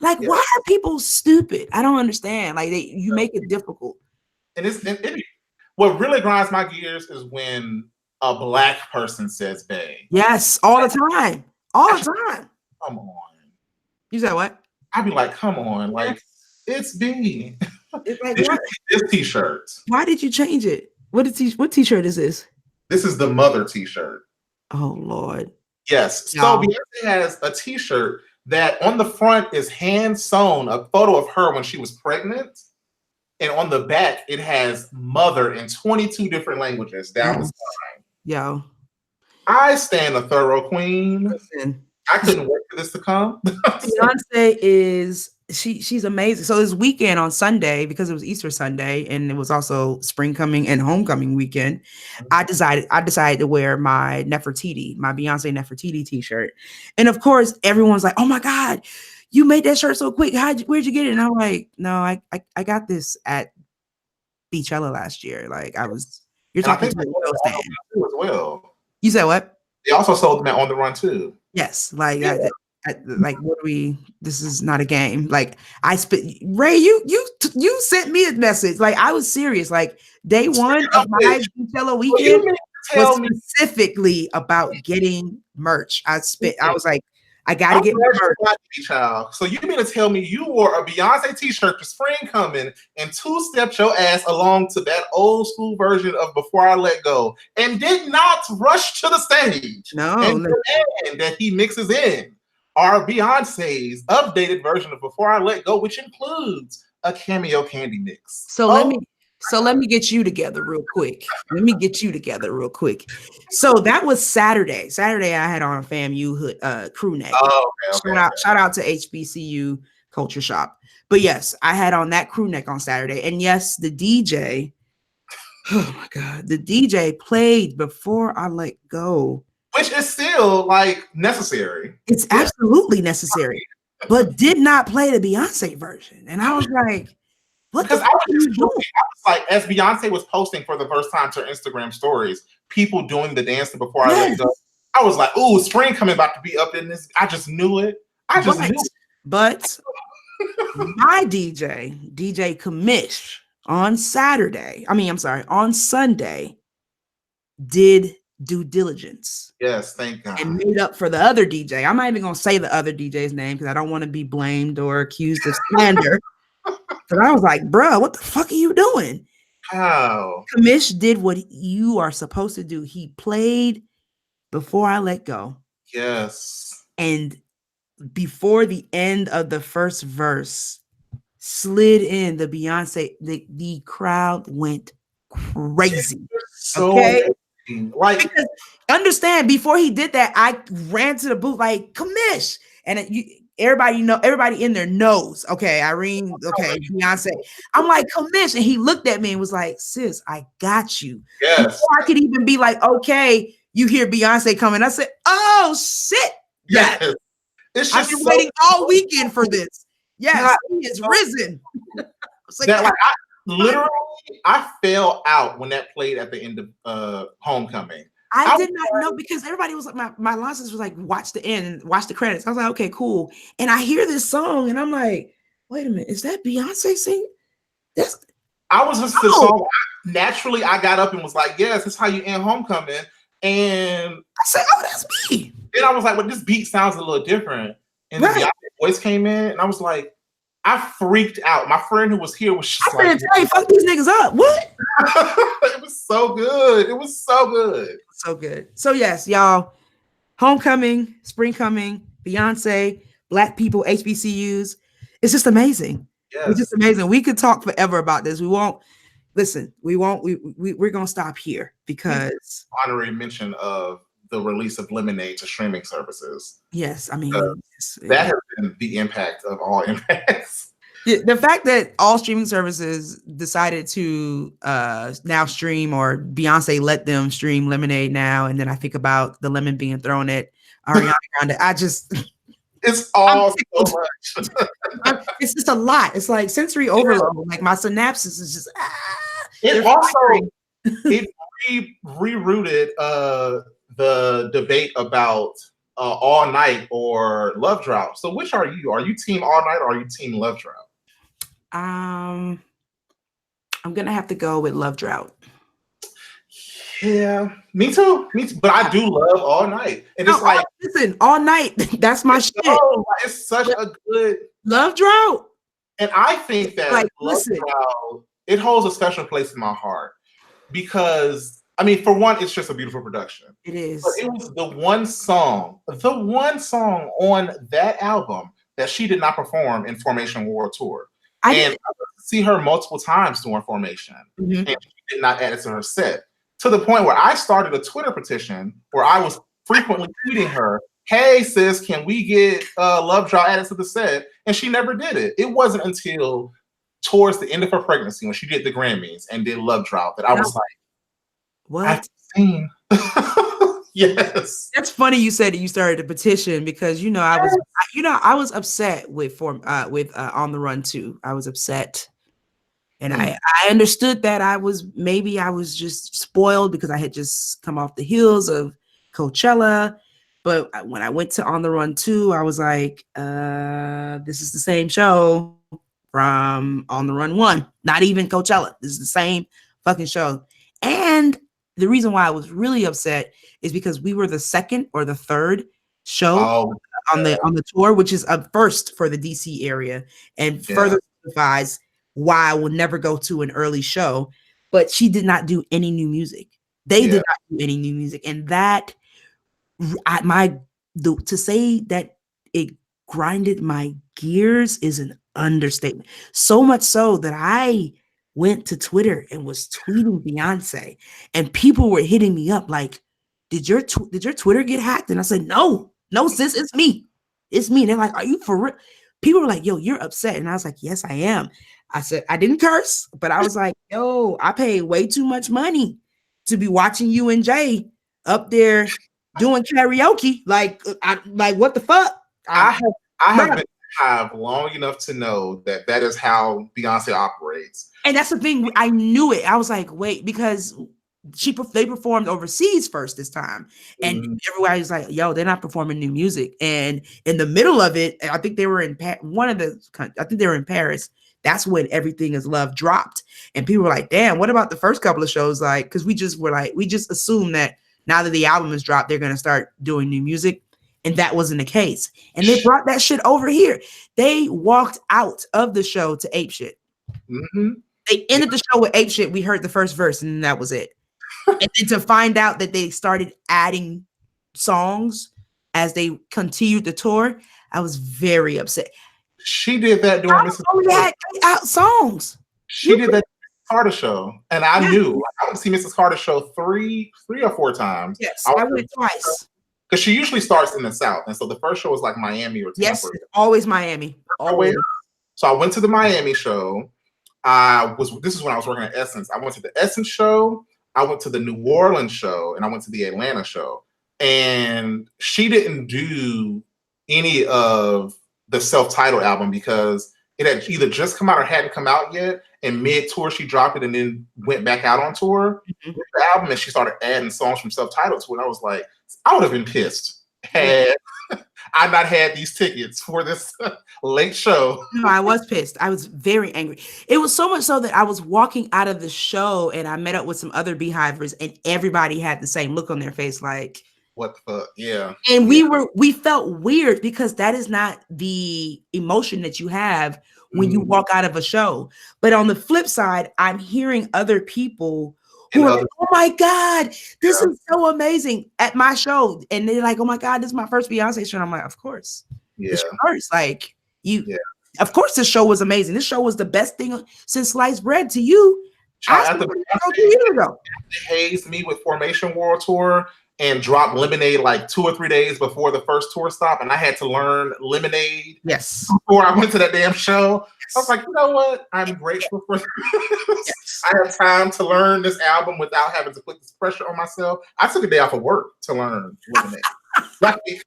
Like, why are people stupid? I don't understand. Like, you make it difficult. And what really grinds my gears is when a Black person says "bae." Yes, all the time. All the time. Come on. You said what? I'd be like, come on, like it's B. It's like, this T-shirt. Why did you change it? What T-shirt is this? This is the mother T-shirt. Oh Lord. Yes. So Beyonce has a T-shirt that on the front is hand sewn, a photo of her when she was pregnant, and on the back it has mother in 22 different languages down the side. Yo. I stand a thorough queen. Listen. I couldn't wait for this to come. Beyonce is she's amazing. So this weekend on Sunday, because it was Easter Sunday and it was also spring coming and homecoming weekend, I decided to wear my Nefertiti, my Beyonce Nefertiti t-shirt. And of course, everyone's like, "Oh my God, you made that shirt so quick. Where'd you get it?" And I'm like, "No, I got this at Beachella last year." Like you're talking to a real stand as well. You said what? They also sold them at On the Run too. Yes, like like what do we? This is not a game. Like Ray, you sent me a message. Like I was serious. Like day one of my Beachella weekend was specifically about getting merch. I was like, I gotta get merch. So you mean to tell me you wore a Beyonce t-shirt for spring coming and two-stepped your ass along to that old school version of Before I Let Go and did not rush to the stage? No, and that he mixes in are Beyonce's updated version of Before I Let Go, which includes a cameo candy mix. So let me get you together real quick. So that was Saturday. Saturday I had on a FAMU crew neck. Oh, okay. Shout out to HBCU Culture Shop. But yes, I had on that crew neck on Saturday. And yes, the DJ, oh my God, the DJ played Before I Let Go. Which is still like necessary. It's absolutely necessary, but did not play the Beyonce version. And I was like, because I was like, as Beyonce was posting for the first time to her Instagram stories, people doing the dance to Before I Let Go. I was like, "Ooh, spring coming about to be up in this." I just knew it. But my DJ Commish on Sunday, did due diligence. Yes, thank God. And made up for the other DJ. I'm not even gonna say the other DJ's name because I don't want to be blamed or accused of slander. But I was like, "Bruh, what the fuck are you doing?" How? Commish did what you are supposed to do. He played Before I Let Go. Yes. And before the end of the first verse, slid in the Beyonce. The crowd went crazy. So okay. Like, because understand, before he did that, I ran to the booth like, "Commish," and everybody in there knows. Okay, Irene. Okay, Beyonce. I'm like, "Commish," and he looked at me and was like, "Sis, I got you." Yes. Before I could even be like, "Okay, you hear Beyonce coming." I said, "Oh shit!" Yes. It's just I've been waiting all weekend for this. Yes, he is risen. I fell out when that played at the end of Homecoming. I did not know because everybody was like, my license was like, "Watch the end and watch the credits." I was like, "Okay, cool." And I hear this song and I'm like, "Wait a minute, is that Beyonce singing?" I was just the song. Naturally, I got up and was like, "Yes, that's how you end Homecoming." And I said, "Oh, that's me." Then I was like, "Well, this beat sounds a little different." And the Beyonce voice came in, and I was like, I freaked out. My friend who was here was just like, "Hey, fuck these niggas up." What? It was so good. It was so good. So good. So yes, y'all, homecoming, spring coming, Beyonce, Black people, HBCUs. It's just amazing. Yes. It's just amazing. We could talk forever about this. We won't. Listen, we won't. We're gonna stop here because honorary mention of the release of Lemonade to streaming services. Yes, I mean that has been the impact of all impacts. The fact that all streaming services decided to now stream, or Beyonce let them stream Lemonade now, and then I think about the lemon being thrown at Ariana Grande. It's all so much. It's just a lot. It's like sensory overload. Like my synapses is just. It rerouted the debate about All Night or Love Drought. So which are you? Are you team All Night or are you team Love Drought? I'm gonna have to go with Love Drought. Yeah, me too. Me too. But I do love All Night, and it's like, listen, All Night. That's my shit. It's such a good Love Drought. And I think that like, Love Drought, it holds a special place in my heart because, I mean, for one, it's just a beautiful production. It is. But it was the one song on that album that she did not perform in Formation World Tour. And I see her multiple times during Formation, and she did not add it to her set. To the point where I started a Twitter petition where I was frequently tweeting her, hey, sis, can we get Love Drought added to the set? And she never did it. It wasn't until towards the end of her pregnancy when she did the Grammys and did Love Drought that I was like, what? I've seen. Yes. That's funny you said that you started a petition because, I was upset with On the Run too. I was upset. And I understood that I was just spoiled because I had just come off the heels of Coachella. But when I went to On the Run 2, I was like, this is the same show from On the Run 1. Not even Coachella. This is the same fucking show. And the reason why I was really upset is because we were the second or the third show on the tour, which is a first for the DC area and further signifies why I will never go to an early show. But she did not do any new music. They did not do any new music. And that to say that it grinded my gears is an understatement. So much so that I went to Twitter and was tweeting Beyonce, and people were hitting me up like, "Did your Twitter get hacked?" And I said, "No, sis, it's me. It's me." And they're like, "Are you for real?" People were like, "Yo, you're upset," and I was like, "Yes, I am." I said I didn't curse, but I was like, "Yo, I paid way too much money to be watching you and Jay up there." Doing karaoke, like what the fuck? I have been alive long enough to know that is how Beyonce operates. And that's the thing. I knew it. I was like, wait, because they performed overseas first this time, and everybody was like, yo, they're not performing new music. And in the middle of it, I think they were in Paris. That's when Everything Is Love dropped, and people were like, damn, what about the first couple of shows? Like, because we just assumed that now that the album is dropped, they're going to start doing new music. And that wasn't the case. And they brought that shit over here. They walked out of the show to Ape Shit. They ended the show with Ape Shit. We heard the first verse and that was it. And then to find out that they started adding songs as they continued the tour, I was very upset. She did that during Mrs. Carter. Out songs. She did that Carter show, and I knew I went to see Mrs. Carter show three or four times. Yes, I went twice because she usually starts in the South, and so the first show was like Miami or Tampa. Yes, always Miami. Always. So I went to the Miami show. This is when I was working at Essence. I went to the Essence show. I went to the New Orleans show, and I went to the Atlanta show. And she didn't do any of the self-titled album because it had either just come out or hadn't come out yet. And mid-tour, she dropped it and then went back out on tour with the album. And she started adding songs from self-titled to it. And I was like, I would have been pissed had I not had these tickets for this late show. No, I was pissed. I was very angry. It was so much so that I was walking out of the show and I met up with some other Beehivers and everybody had the same look on their face like, what the fuck? Yeah. And we felt weird because that is not the emotion that you have when you walk out of a show. But on the flip side, I'm hearing other people who are like, oh my God, this is so amazing at my show. And they're like, oh my God, this is my first Beyonce show. And I'm like, of course. It's your first. Like of course this show was amazing. This show was the best thing since sliced bread to you. They hazed me with Formation World Tour and dropped Lemonade like 2 or 3 days before the first tour stop. And I had to learn Lemonade before I went to that damn show. I was like, you know what? I'm grateful for this. I have time to learn this album without having to put this pressure on myself. I took a day off of work to learn Lemonade.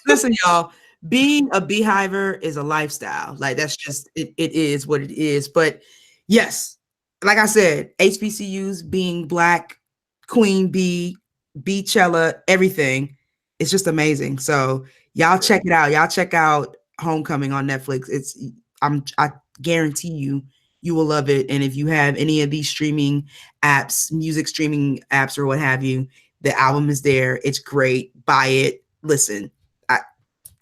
Listen, y'all, being a Beehiver is a lifestyle. Like that's just, it is what it is. But yes, like I said, HBCUs being Black, Queen Bee, Beachella, everything. It's just amazing. So y'all check it out. Y'all check out Homecoming on Netflix. I guarantee you will love it. And if you have any of these streaming apps, music streaming apps or what have you, the album is there. It's great. Buy it. Listen,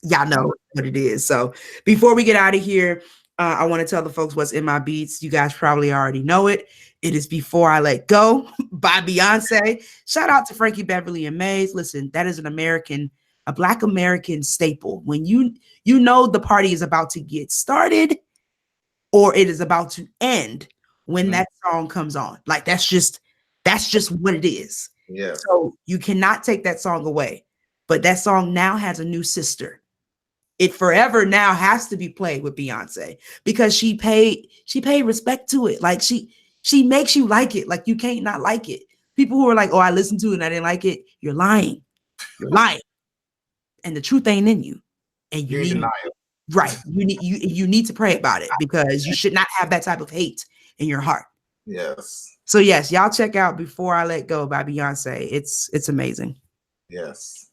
y'all know what it is. So before we get out of here, I want to tell the folks what's in my beats. You guys probably already know it. It is Before I Let Go by Beyonce. Shout out to Frankie Beverly and Maze. Listen, that is a Black American staple. When you know the party is about to get started or it is about to end when that song comes on. Like that's just what it is. Yeah. So you cannot take that song away. But that song now has a new sister. It forever now has to be played with Beyonce because she paid respect to it. Like she makes you like it. Like you can't not like it. People who are like, oh, I listened to it and I didn't like it. You're lying. You're lying. And the truth ain't in you. And you need right. You need to pray about it because you should not have that type of hate in your heart. Yes. So yes, y'all check out Before I Let Go by Beyonce. It's amazing. Yes.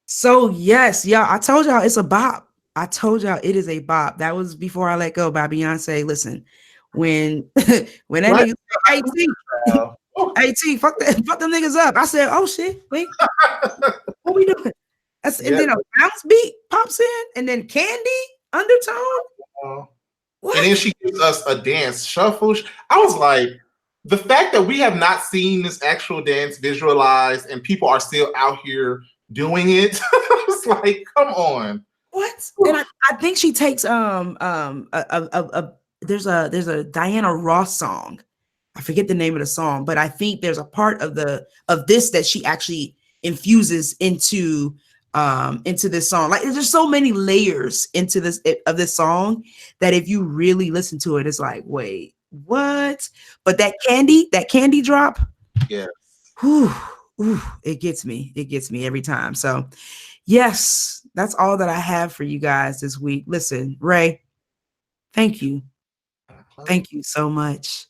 So yes, yeah, I told y'all it's a bop. I told y'all it is a bop. That was Before I Let Go by Beyonce. Listen, when that nigga said, 18, fuck them niggas up. I said, oh shit, wait, what we doing? And then a bounce beat pops in, and then Candy undertone. And then she gives us a dance shuffle. I was like, the fact that we have not seen this actual dance visualized and people are still out here doing it. It's like, come on. What? And I think she takes there's a Diana Ross song. I forget the name of the song, but I think there's a part of this that she actually infuses into this song. Like there's so many layers into this song that if you really listen to it, it's like, wait, what? But that candy drop, yeah, it gets me every time. So yes, that's all that I have for you guys this week. Listen, Ray, thank you so much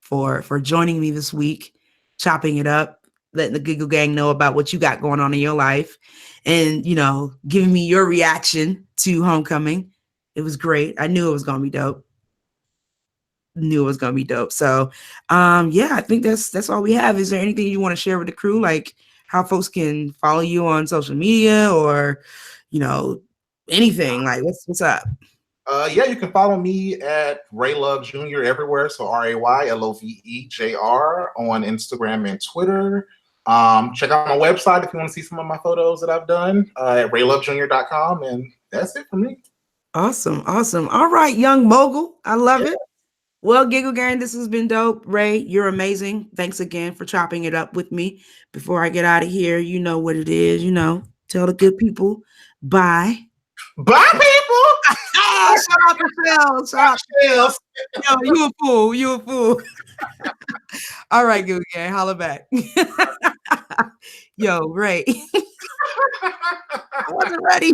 for joining me this week, chopping it up, letting the Giggle Gang know about what you got going on in your life, and giving me your reaction to Homecoming. It was great. I knew it was gonna be dope. So I think that's all we have. Is there anything you want to share with the crew, like how folks can follow you on social media or anything? Like what's up? You can follow me at Ray Love Jr. everywhere. So RayLoveJR on Instagram and Twitter. Check out my website if you want to see some of my photos that I've done at raylovejr.com. And that's it for me. Awesome. All right, young mogul. I love it. Well, Giggle Gang, this has been dope. Ray, you're amazing. Thanks again for chopping it up with me. Before I get out of here, you know what it is. Tell the good people bye. Bye, people. Shout out to Phil. Shout out to Phil. Yo, you a fool. All right, Giggle Gang, holla back. Yo, Ray. I wasn't ready.